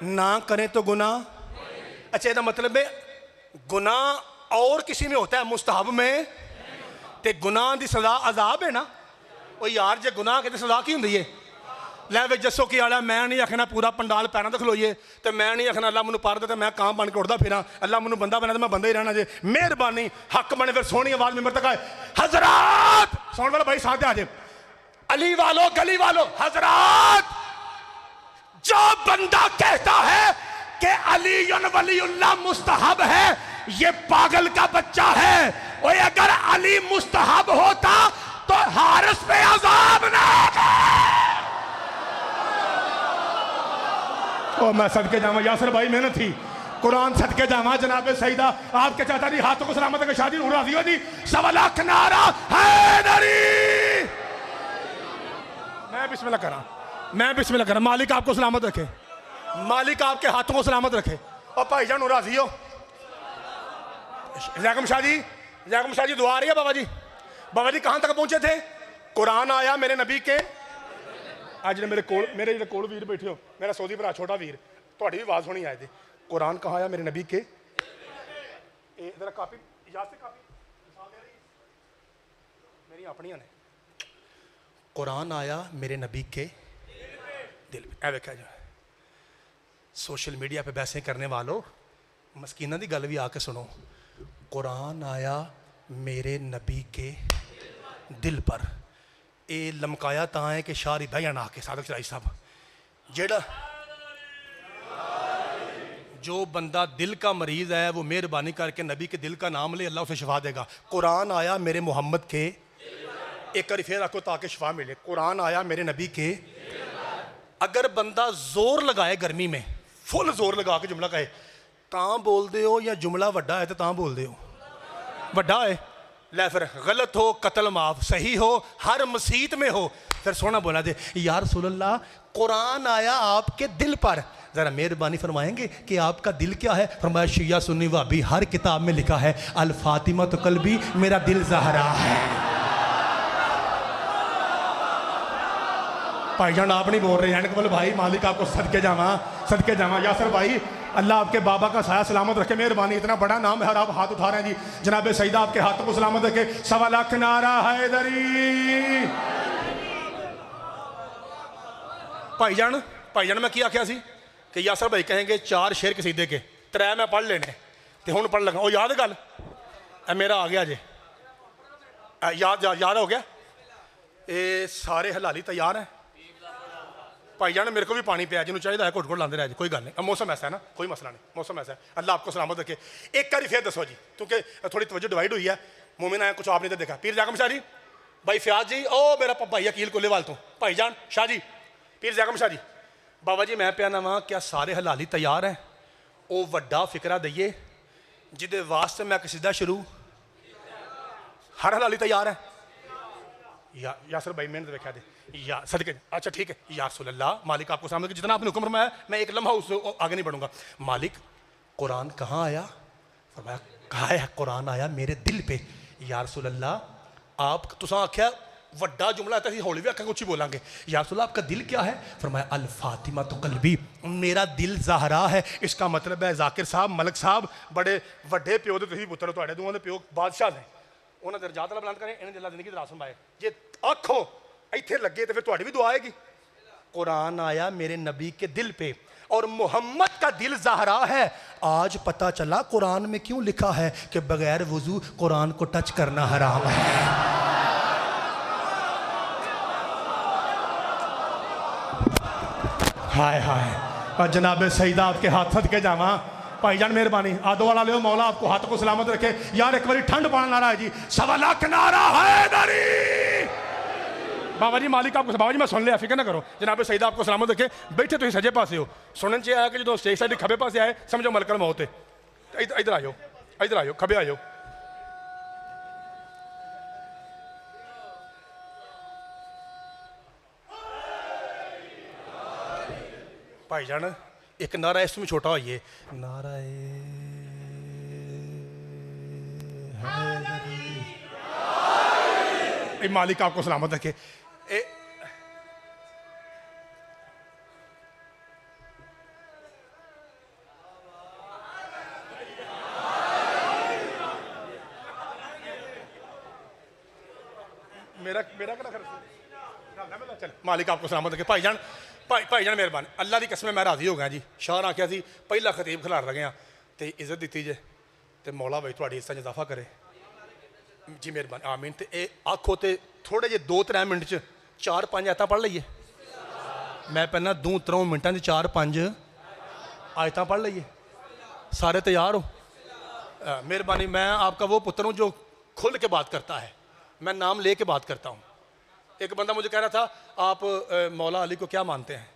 ना करें तो गुनाह। अच्छा इसका मतलब है गुनाह और किसी में होता है, मुस्तहब में ते गुनाह की सजा अजाब है ना। वो यार जे गुनाह कहते सजा की होंगी है। लै वे जसो की आला मैं नहीं आखना पूरा पंडाल पैरों तक खलोइए, तो मैं नहीं आखना अल्लाह मैनू पर दे तो मैं कां बन के उड़दा फिरा, अल्लाह मैनू बंदा बना तो मैं बंदा ही रहना जे। मेहरबानी हक बने फिर सोहनी आवाज मेंबर तक आए। हजरात सुन वाला भाई साथ आ जाए, अली वालों गली वालों हजरात जो बंदा कहता है कि अली वलीउल्लाह मुस्तहब है, ये पागल का बच्चा है। और अगर अली मुस्तहब होता तो हारिस पे अजाब ना आता। मैं सदके जावा यासर भाई मेहनत थी, कुरान सदके जावा जनाब सईदा आपके चाचा जी हाथों को सलामत रखे, शादी राजी हो जी, 1.25 लाख नारा हैदरी। मैं बिस्मिल्लाह करा, मालिक आपको सलामत रखे, मालिक आपके हाथों को सलामत रखे। और भाईजान राजी हो? जैकम शाह जी दुआ आ रही है। बाबा जी कहां तक पहुंचे थे? कुरान आया मेरे नबी के, आज ने मेरे कोल वीर बैठे हो, मेरा सऊदी भरा छोटा वीर, थोड़ी भी आवाज होनी आए थे। कुरान कहाँ आया मेरे नबी के? इधर कापी याद से कापी मेरी अपनियां ने। कुरान आया मेरे नबी के दिल पे। देखा जाए सोशल मीडिया पे बहसें करने वालों, मस्कीना की गल भी आके सुनो। कुरान आया मेरे नबी के दिल पर। ये लमकाया ता है कि शारी बहन आके सादक चलाई साहब, जेड़ा जो बंदा दिल का मरीज है वो मेहरबानी करके नबी के दिल का नाम ले, अल्लाह उसे शिफा देगा। कुरान आया मेरे मोहम्मद के, एक बार फिर आको ताकि शिफा मिले। कुरान आया मेरे नबी के। अगर बंदा जोर लगाए गर्मी में, फुल जोर लगा के जुमला कहे तां बोल दे हो, या जुमला वड्डा है तो तां बोल दे हो? वड्डा है ले फिर गलत हो कत्ल माफ, सही हो हर मसीत में हो, फिर सोना बोला दे या रसूलल्लाह कुरान आया आपके दिल पर, जरा मेहरबानी फरमाएंगे कि आपका दिल क्या है? फरमाया शिया सुन्नी वहाबी हर किताब में लिखा है अल फातिमा तो कल्बी, मेरा दिल ज़हरा है। भाईजान आप नहीं बोल रहे हैं कबल भाई, मालिक आपको सदके जावा यासर भाई, अल्लाह आपके बाबा का साया सलामत रखे, मेहरबानी। इतना बड़ा नाम है और आप हाथ उठा रहे हैं जी, जनाब सईदा आपके हाथों को सलामत रखे। 1.25 लाख नारा हैदरी। भाईजान मैं क्या आख्या सी कि यासर भाई कहेंगे 4 शेर कसीदे के, 3 मैं पढ़ लेने ते हुण पढ़ लगा। याद गल मेरा आ गया जे, याद हो गया। ये सारे हलाली तैयार हैं भाईजान, मेरे को भी पानी पिया जिन्होंने चाहिए है, घुट घुट लाते रहे, कोई गल नहीं, मौसम ऐसा है ना, कोई मसला नहीं, मौसम ऐसा है। अल्लाह आपको सलामत रखे। एक बार फिर दसो जी, क्योंकि थोड़ी तवज्जो डिवाइड हुई है, मोमिन आया कुछ आपने तो देखा। पीर जाकम शाह जी, भाई फयाज जी, ओ मेरा भाई अकील कोलेवाल तो भाईजान शाह जी, पीर जाकम शाह जी, बाबा जी मैं प्याना वहाँ क्या सारे हलाली तैयार हैं? वो वड्डा फिकरा दईए जिदे वास्ते मैं कसीदा शुरू, हर हलाली तैयार है? यासर भाई मेहनत देखा दे या सदके। अच्छा ठीक है या रसूलल्लाह, मालिक आपको सामने जितना आपने हुक्म फरमाया मैं एक लम्हा उससे आगे नहीं बढ़ूंगा। मालिक कुरान कहाँ आया? फरमाया कहा है कुरान आया मेरे दिल पे। या रसूलल्लाह आप तुसा आख्या वड्डा जुमला है, हौली भी आख्या कुछ ही बोलांगे। या रसूलल्लाह आपका दिल क्या है? फरमाया अल फातिमा तो कल्बी, मेरा दिल ज़हरा है। इसका मतलब है जाकिर साहब मलक साहब बड़े वड्डे प्यो दे तुसीं पुत्तर, तुहाडे दोवां दे प्यो बादशाह ने, उन्होंने दर्जात अल्लाह बुलंद करें, इन्हें दिल जिंदगी दराज फरमाए। जे आखो इत्थे लगे तो फिर तुहाडी भी दुआ आएगी। कुरान आया मेरे नबी के दिल पे और मोहम्मद का दिल ज़हरा है। आज पता चला कुरान में क्यों लिखा है कि बगैर वजू कुरान को टच करना हराम है। हाय हाय, और जनाब सईदा आपके हाथ सदके जावा। भाईजान मेहरबानी आदो वाला ले, मौला आपको हाथों को सलामत रखे। यार एक बार ठंड पाना नारा है जी, 1.25 लाख नारा हैदरी। बाबा जी मालिक आपको, बाबा जी मैं सुन लिया, फिक्र ना करो, जनाब सईदा आपको सलामत रखे। बैठे तुम सजे पासे हो, सुनने चाहिए आया कि जो स्टेज साइड खबे पासे आए समझो मलकल मौत है। इधर आयो खबे आयो। भाईजान एक नारा इसमें छोटा होइए, नारा मालिक आपको सलामत रखे। मेरा चल मालिक आपको सलामत रखे। भाईजान मेहरबान, अल्लाह की कसम मैं राजी हो गया जी। शाह आख्या सी पहला खतीब खिलार लगे हैं तो इज्जत दी जे, तो मौला भाई थोड़ी इज्जत इजाफा करे जी, मेहरबानी आमीन। तो ये आखो तो थोड़े जे 2-3 मिनट च 4-5 आयतां पढ़ लीए। मैं पहना 2-3 मिनटां 4-5 आयतां पढ़ लीए। सारे तैयार हो? मेहरबानी। मैं आपका वो पुत्र हूँ जो खुल के बात करता है, मैं नाम ले के बात करता हूँ। एक बंदा मुझे कह रहा था आप मौला अली को क्या मानते हैं?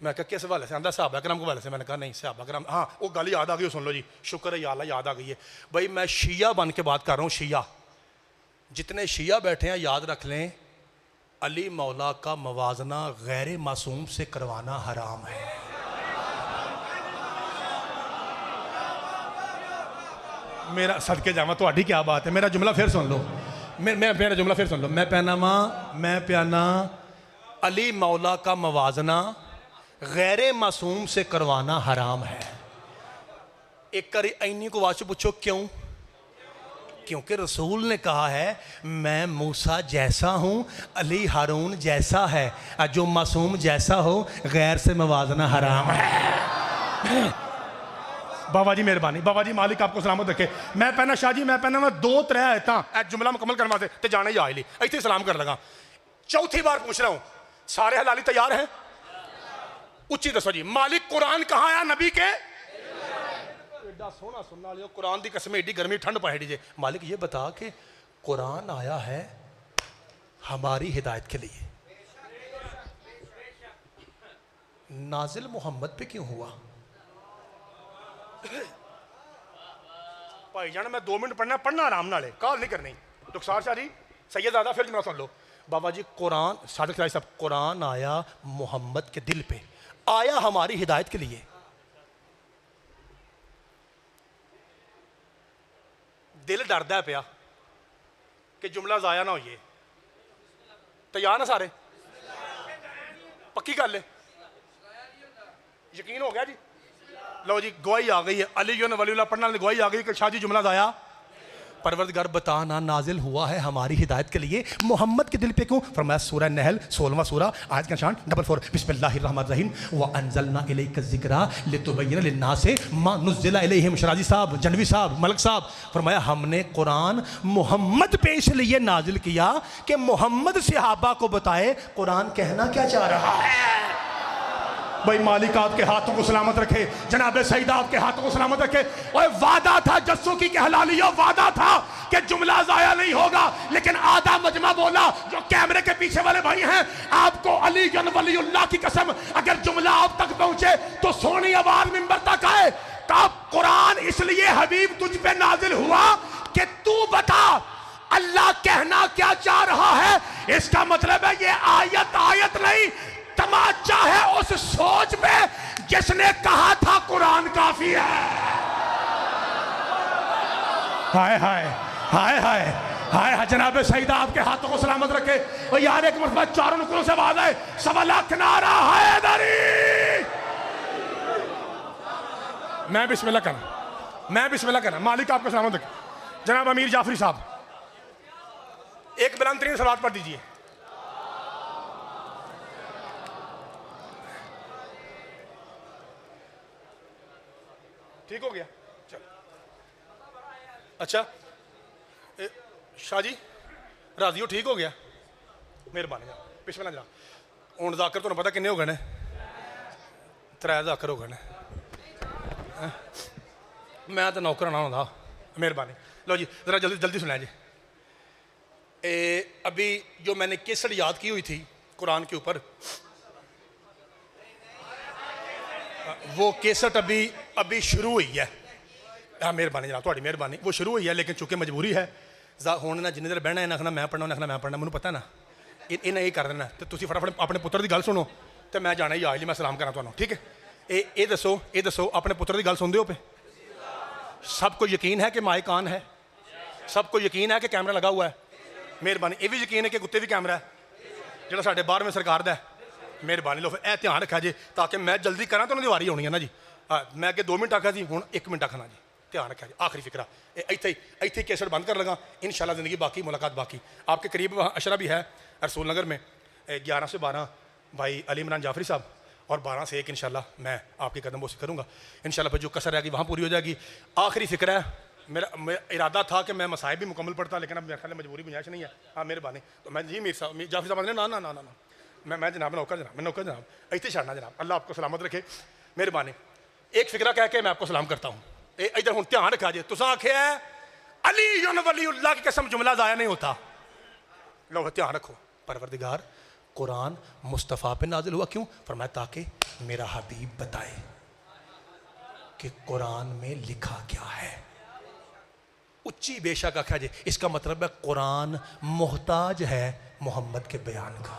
मैं कहा किस हवाले से? आंदा सहाबा करम के हवाले से। मैंने कहा नहीं सहाबा करम, हाँ वो गल याद आ गई, सुन लो जी, शुक्र है या अल्लाह याद आ गई है। भाई मैं शिया बन के बात कर रहा हूँ, शिया। जितने शिया बैठे हैं याद रख लें, अली मौला का मवाजना गैर मासूम से करवाना हराम है। मेरा सदके जावा, तो क्या बात है। मेरा जुमला फिर सुन लो, मेरा जुमला फिर सुन लो। मैं प्याना अली मौला का मवाजना गैर मासूम से करवाना हराम है। एक करी ऐनी को वाच पूछो क्यों? क्योंकि रसूल ने कहा है मैं मूसा जैसा हूँ, अली हारून जैसा है, जो मासूम जैसा हो गैर से मवाजना हराम है। बाबा जी मेहरबानी, बाबा जी मालिक आपको सलामत रखे। मैं पहना शाह जी, मैं पहना मैं 2-3 आयतां जुमला मुकम्मल करने वास्ते ते जाने ही आ ली, इतने सलाम कर लगा। चौथी बार पूछ रहा हूँ, सारे हलाली तैयार हैं? उच्ची दसो जी, मालिक कुरान कहाँ आया नबी के? एडा सोहना सुनना लियो, कुरान की कसम एडी गर्मी ठंड पाई जे। मालिक ये बता कि कुरान आया है हमारी हिदायत के लिए, नाजिल मोहम्मद पे क्यों हुआ? भाई जान मैं 2 मिनट पढ़ना आराम नाले, कॉल नहीं करनी। रुखसार शाह जी, सैयद आदा, फिर जुमला सुन लो। बाबा जी कुरान, सादिक खिलाड़ी साहब, कुरान आया मोहम्मद के दिल पे, आया हमारी हिदायत के लिए। दिल डरदा पिया कि जुमला जाया ना होइए। तैयार ना सारे? पक्की गल है, यकीन हो गया जी? लो जी गवाही आ गई है, अली वलीउल्लाह पढ़ने वाली गवाही आ गई कि शाह जी जुमला जाया। परवरदिगार बता ना नाजिल हुआ है हमारी हिदायत के लिए, मोहम्मद के दिल पे क्यों? फरमाया सूरह नहल 16वां सूरा आयत का शान 44 बिस्मिल्लाहिर्रहमानिर्रहीम व अंज़लना इलैका ज़िक्रा लितुबय्यिना लिन्नासि मा नुज़्ज़िला इलैहिम। शराजी साहब, जनवी साहब, मलक साहब, फरमाया हमने कुरान मोहम्मद पे इसलिए नाजिल किया कि मोहम्मद सहाबा को बताए कुरान कहना क्या चाह रहा है। भाई मालिक आपके हाथों को सलामत रखे, जनाब सईदा आपके हाथों को सलामत रखे। और वादा था जस्सों की कहलालियो, वादा था कि जुमला जाया नहीं होगा, लेकिन आधा मजमा बोला। जो कैमरे के पीछे वाले भाई हैं, आपको अली वलीउल्लाह की कसम, अगर जुमला आप तक पहुंचे तो सोनी आवाज मिंबर तक आए। कुरान इसलिए हबीब तुझ पे नाजिल हुआ कि तू बता अल्लाह कहना क्या चाह रहा है। इसका मतलब है ये आयत नहीं, तमाचा है उस सोच पे जिसने कहा था कुरान काफी है। हाय हाय हाय हाय हाय हाय। जनाब सईदा आपके हाथों को सलामत रखे। और यार एक मरतबा चारों नुकरों से आवाज आए, 1.25 लाख नारा हैदरी। मैं बिस्मिल्लाह करना, मालिक आपको सलामत रखे। जनाब अमीर जाफरी साहब, एक बुलंद तरीन सलात पढ़ दीजिए। ठीक हो गया? चल अच्छा शाह जी राजी हो? ठीक हो गया? मेहरबानी पिछले ना जा। हूँ जाकर तुम्हें पता किन्ने हो गए ने? 3 जाकर हो गए ने। मैं तो नौकर ना होता। मेहरबानी। लो जी ज़रा जल्दी जल्दी सुनाया जी। अभी जो मैंने केसर याद की हुई थी कुरान के ऊपर, वो केसट अभी शुरू हुई है। हाँ मेहरबानी जनाब, थोड़ी मेहरबानी। वो शुरू हुई है, लेकिन चूंकि मजबूरी है हुण ना जिन्नी देर बहना इन्हें आखना मैं पढ़ना, उन्हें आखना मैं पढ़ना। मैंने पता ना इन्हें यही कर देना। तो तुम फटाफट अपने पुत्र की गल सुनो, तो मैं जाना ही आज मैं सलाम करा तुम्हें। ठीक है? ये दसो अपने पुत्र की गल सुनते हो पे? सबको यकीन है कि माइक ऑन है? सबको यकीन है कि कैमरा लगा हुआ है? मेहरबानी। ये भी यकीन है कि कुत्ते भी कैमरा है जो साढ़े 12वें सरकार का है? मेहरबानी। लो फिर ध्यान रखा जी, ताकि मैं जल्दी करा तो उन्होंने वारी होनी है ना जी। मैं अगे 2 मिनट आखा जी, हूँ 1 मिनट आखना जी। ध्यान रखा जी, आखिरी फिक्रा इतने केसट बंद कर लगा। इंशाल्लाह ज़िंदगी बाकी, मुलाकात बाकी। आपके करीब अशरा भी है रसूल नगर में, 11 से 12 भाई अली इमरान जाफरी साहब, और 12 से 1 इंशाल्लाह मैं आपकी कदम बोसी करूँगा। इंशाल्लाह फिर जो कसर रहेगी वहाँ पूरी हो जाएगी। आखिरी फिक्र है मेरा इरादा था कि मैं मसाइब भी मुकम्मल पढ़ता, लेकिन अब मेरे ख्याल में मजबूरी गुंजाइश नहीं है। हाँ मेहरबानी। तो मैं जी मीर साहब जाफरी साहब ने ना ना ना ना ना मैं जनाब नौकर जनाब इतने छड़ना जनाब, अल्लाह आपको सलामत रखे, मेहरबानी। एक फिक्रा कह के मैं आपको सलाम करता हूँ। इधर हूँ ध्यान रखा जी, तुसा आख्या अली वलीउल्लाह की कसम जुमला ज़ाया नहीं होता। लो ध्यान रखो, परवरदिगार कुरान मुस्तफ़ा पे नाजिल हुआ, क्यों? फरमाया ताकि मेरा हबीब बताए कि कुरान में लिखा क्या है। उच्ची बेशक आख्या जी, इसका मतलब है कुरान मोहताज है मोहम्मद के बयान का।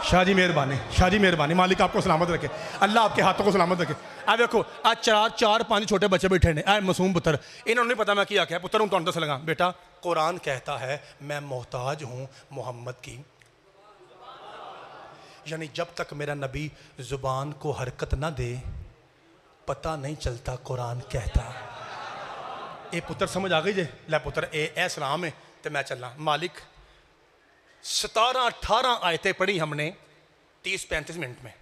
शाह जी मेहरबानी, मालिक आपको सलामत रखे, अल्लाह आपके हाथों को सलामत रखे। अब देखो आज चार पांच छोटे बच्चे बैठे ने, मासूम पुत्र, इन्होंने नहीं पता मैं क्या क्या पुत्र हूँ, तो दस लगा बेटा कुरान कहता है मैं मोहताज हूँ मोहम्मद की, यानी जब तक मेरा नबी जुबान को हरकत ना दे पता नहीं चलता कुरान कहता। ए पुत्र समझ आ गई जे? लै पुत्र ए सलाम है तो मैं चलना। मालिक 17-18 आयतें पढ़ी हमने 30-35 मिनट में,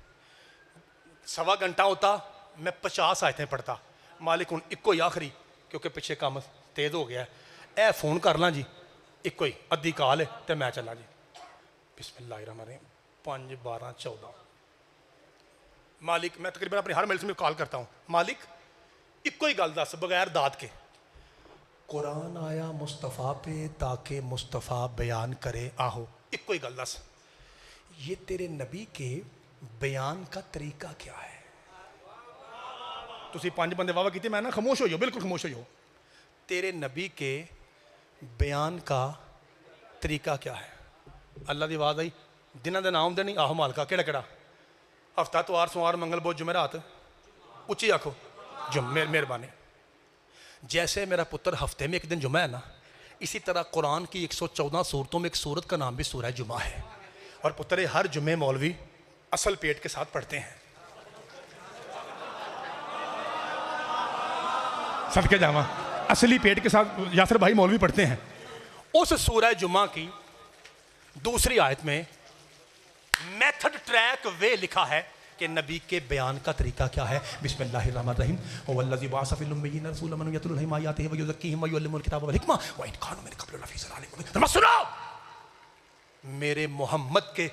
सवा घंटा होता मैं 50 आयतें पढ़ता। मालिक हूँ इको ही आखिरी, क्योंकि पिछे काम तेज़ हो गया, ए फोन कर ला जी, इको ही अद्धी काल है तो मैं चला जी। बिस्मिल्लाहिर्रहमानिर्रहीम 5-12-14। मालिक मैं तकरीबन अपनी हर मिलस में कॉल करता हूँ, मालिक इको ही गल दस बगैर दाद के, कुरान आया मुस्तफ़ा पे ताकि मुस्तफ़ा बयान करे, आहो इको ही गल दस, ये तेरे नबी के बयान का तरीका क्या है? तुसी 5 बंदे वाह की, मैं ना खामोश हो जाओ, बिल्कुल खामोश हो जाओ। तेरे नबी के बयान का तरीका क्या है? अल्लाह की आवाज़ आई, जिन्हों के नाम दे नहीं, आहो मालका केड़ा केड़ा? हफ्ता तवार सोमवार मंगल बुध जुमेरात, उच्ची आखो जुम्मे, मेहरबानी। जैसे मेरा पुत्र हफ्ते में एक दिन जुमा है ना, इसी तरह कुरान की 114 सूरतों में एक सूरत का नाम भी सूरह जुमा है। और पुत्र हर जुम्मे मौलवी असल पेट के साथ पढ़ते हैं। सदके जावा असली पेट के साथ यासर भाई मौलवी पढ़ते हैं। उस सूरह जुमा की दूसरी आयत में मेथड ट्रैक वे लिखा है कि नबी के बयान का तरीका क्या है। बिस्मिल्लाहिर्रहमानिर्रहीम वल्लज़ी बअस फ़िल उम्मिय्यीन रसूलन मिनहुम यतलू अलैहिम आयातिहि व युज़क्कीहिम व युअल्लिमुहुमुल किताब वल हिकमा व इन कानू मिन क़ब्लु लफ़ी ज़लालिम मुबीन। सुनो, मेरे मोहम्मद के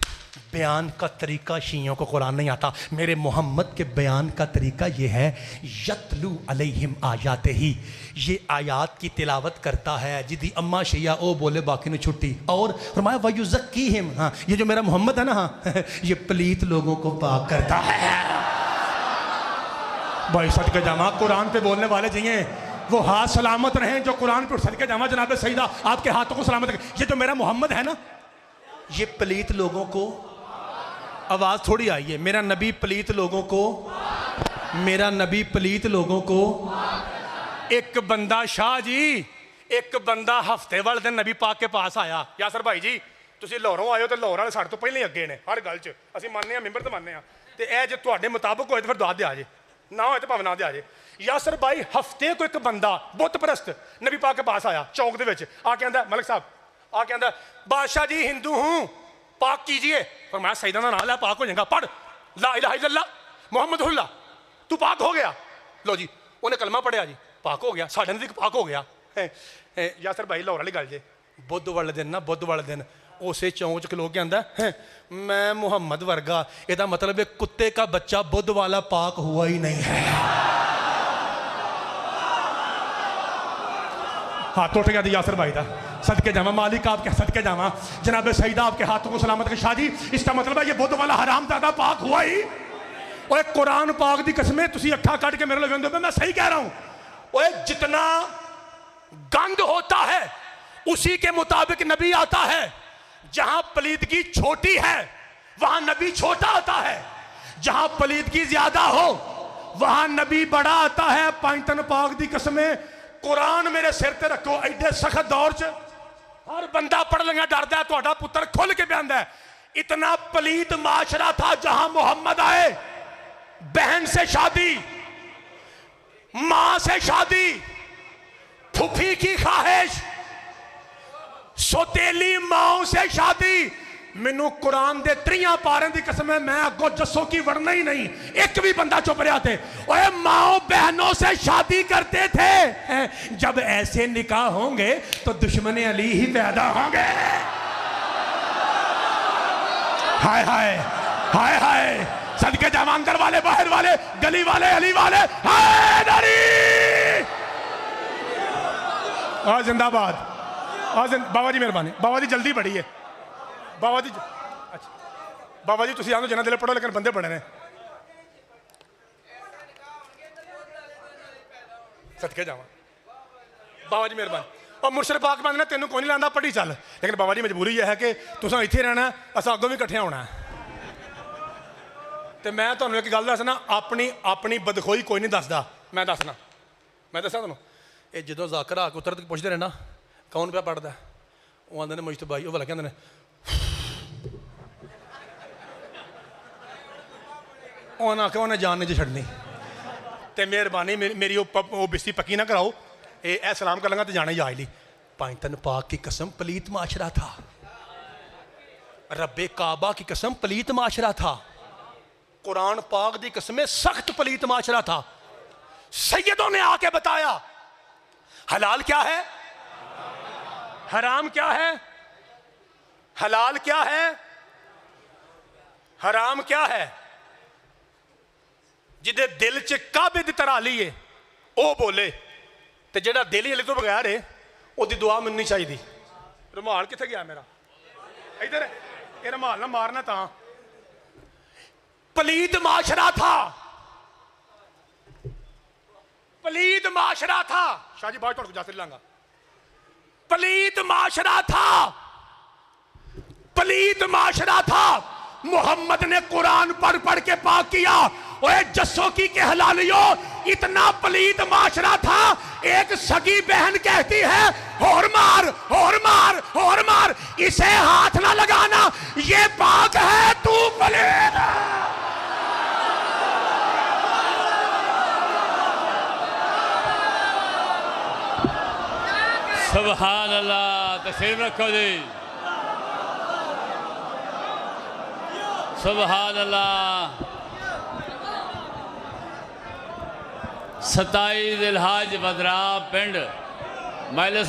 बयान का तरीका शियों को कुरान नहीं आता। मेरे मोहम्मद के बयान का तरीका ये है, यतलू अलैहिम आयातिही, ये आयात की तिलावत करता है। जिदी अम्मा शिया ओ बोले बाकी ने छुट्टी। और फरमाया वयुज़क्कीहिम, हाँ ये जो मेरा मोहम्मद है ना, हाँ ये पलीत लोगों को पाक करता है। भाई सदके जामा कुरान पे बोलने वाले चाहिए वो हाथ सलामत रहें जो कुरान पे। सदके जामा जनाब सईदा आपके हाथों को सलामत रखें। ये जो मेरा मोहम्मद है ना, ये पलीत लोगों को, आवाज़ थोड़ी आई है, मेरा नबी पलीत लोगों को, मेरा नबी पलीत लोगों को। एक बंदा शाह जी, एक बंदा हफ्ते वाले दिन नबी पाक के पास आया, यासर भाई जी तुसी लाहौरों आए हो तो लाहौर वाले साढ़े तो पहले ही अगे ने हर गल च, असीं मानने हैं मिंबर तो मानने हैं, तो यह जो तुहाडे मुताबिक होए तो फिर दाद दे आ जे, ना होए तो भावें ना दे आ जे। यासर भाई हफ्ते को एक बंदा बुत परस्त नबी पाक के पास आया चौक दे विच, आके आंदा मलिक साहब, आके आंदा बादशाह जी हिंदू हूँ पाक कीजिए। पर मैं सईदा का नाम लिया, पाक हो जाएगा, पढ़ ला इलाहा इल्लल्लाह मोहम्मद हुल्ला, तू पाक हो गया। लो जी उन्हें कलमा पढ़िया जी, पाक हो गया, साढ़े नज़दीक पाक हो गया। यासर भाई लाहौर वाली गल जे, बुध वाले दिन ना, बुध वाले दिन उसे चौंक च खलो के आंदा मैं मुहम्मद वर्गा, ਇਹਦਾ मतलब है कुत्ते का बच्चा बुध वाला पाक हुआ ही नहीं है। हाथ उठ गया यासर भाई का, सदके जावा मालिक आपके सदके जावा, जनाब सईदा आपके हाथों को सलामत के। शाह जी इसका मतलब है ये बुध वाला हरामजादा पाक हुआ ही। ओए कुरान पाक दी कसमें तुसी अखा काट के मेरे लगे, मैं सही कह रहा हूं। ओए जितना गंद होता है उसी के मुताबिक नबी आता है। जहां पलीदगी छोटी है वहां नबी छोटा आता है, जहां पलीदगी ज्यादा हो वहां नबी बड़ा आता है। पंजतन पाक दी कसमें कुरान मेरे सिर ते रखो, एडे सख्त दौर च हर बंदा पढ़ लेगा डरदा है, तुहाडा पुत्र खुल के बयान है। इतना पलीत माशरा था जहां मोहम्मद आए, बहन से शादी, मां से शादी, फूफी की ख्वाहिश, सौतेली माओ से शादी, मैनू कुरान दे 3 पारे की कसम है, मैं अगो जस्सो की वरना ही नहीं। एक भी बंदा चुप रहा थे। ओए माओ बहनों से शादी करते थे, जब ऐसे निकाह होंगे तो दुश्मन अली ही पैदा होंगे। हाय हाय हाय हाय, सदके जमानकर वाले, बाहर वाले, गली वाले, अली वाले, हाय दरी आज जिंदाबाद। आज बाबा जी मेहरबानी, बाबा जी जल्दी पढ़ी है बाबा जी। अच्छा बाबा जी तुम आनो जना दिल पढ़ो, लेकिन बंदे बड़े ने। सदके जावा बाबा जी मेहरबानी। और मुर्शद पाक बंद ने तेन कोई नहीं लाता, पढ़ी चल। लेकिन बाबा जी मजबूरी यह है कि तुम इतने रहना, असा अगों भी कट्ठे होना। तो मैं तुम्हें एक गल दसना, अपनी अपनी बदखोई कोई नहीं दसदा। मैं दसना तुम ये जो जाकर आके उतर तक पुछते रहना कौन पे पढ़ता, वो आते हैं मुश्त भाई, वो भला कहते हैं उन्हें आख्या उन्हें जान नहीं छड़नी। तो मेहरबानी मेरी वो बिस्ती पक्की ना कराओ, ये सलाम कर लगा तो जाने जाए ली। पाइतन पाक की कसम पलीत माशरा था, रब्बे काबा की कसम पलीत माशरा था, कुरान पाक की कसम सख्त पलीत माशरा था। सैयदों ने आके बताया हलाल क्या है, हराम क्या है, हलाल क्या है, हराम क्या है। जिदे दिल च काबिद तराली है वो बोले, तो जेड़ा दिल ही हले तो बगैर है उसकी दुआ मैनू नहीं चाहिए। रुमाल कितने गया मेरा, इधर ये रुमाल ना मारना। ता पलीत माशरा था, पलीत माशरा था। शाह जी बाद तुहाडे जाते लांगा। पलीत माशरा था, पलीत माशरा था। मोहम्मद ने कुरान पढ़ पढ़ के पाक किया। ओए जस्सों की के हलालियों, इतना पलीत माशरा था। एक सगी बहन कहती है और मार और मार और मार, इसे हाथ ना लगाना, ये पाक है, तू पलीत। सुभान अल्लाह, तशरीफ रखो जी। सुभान अल्लाह। 27 जिलहज बदरा पिंड महल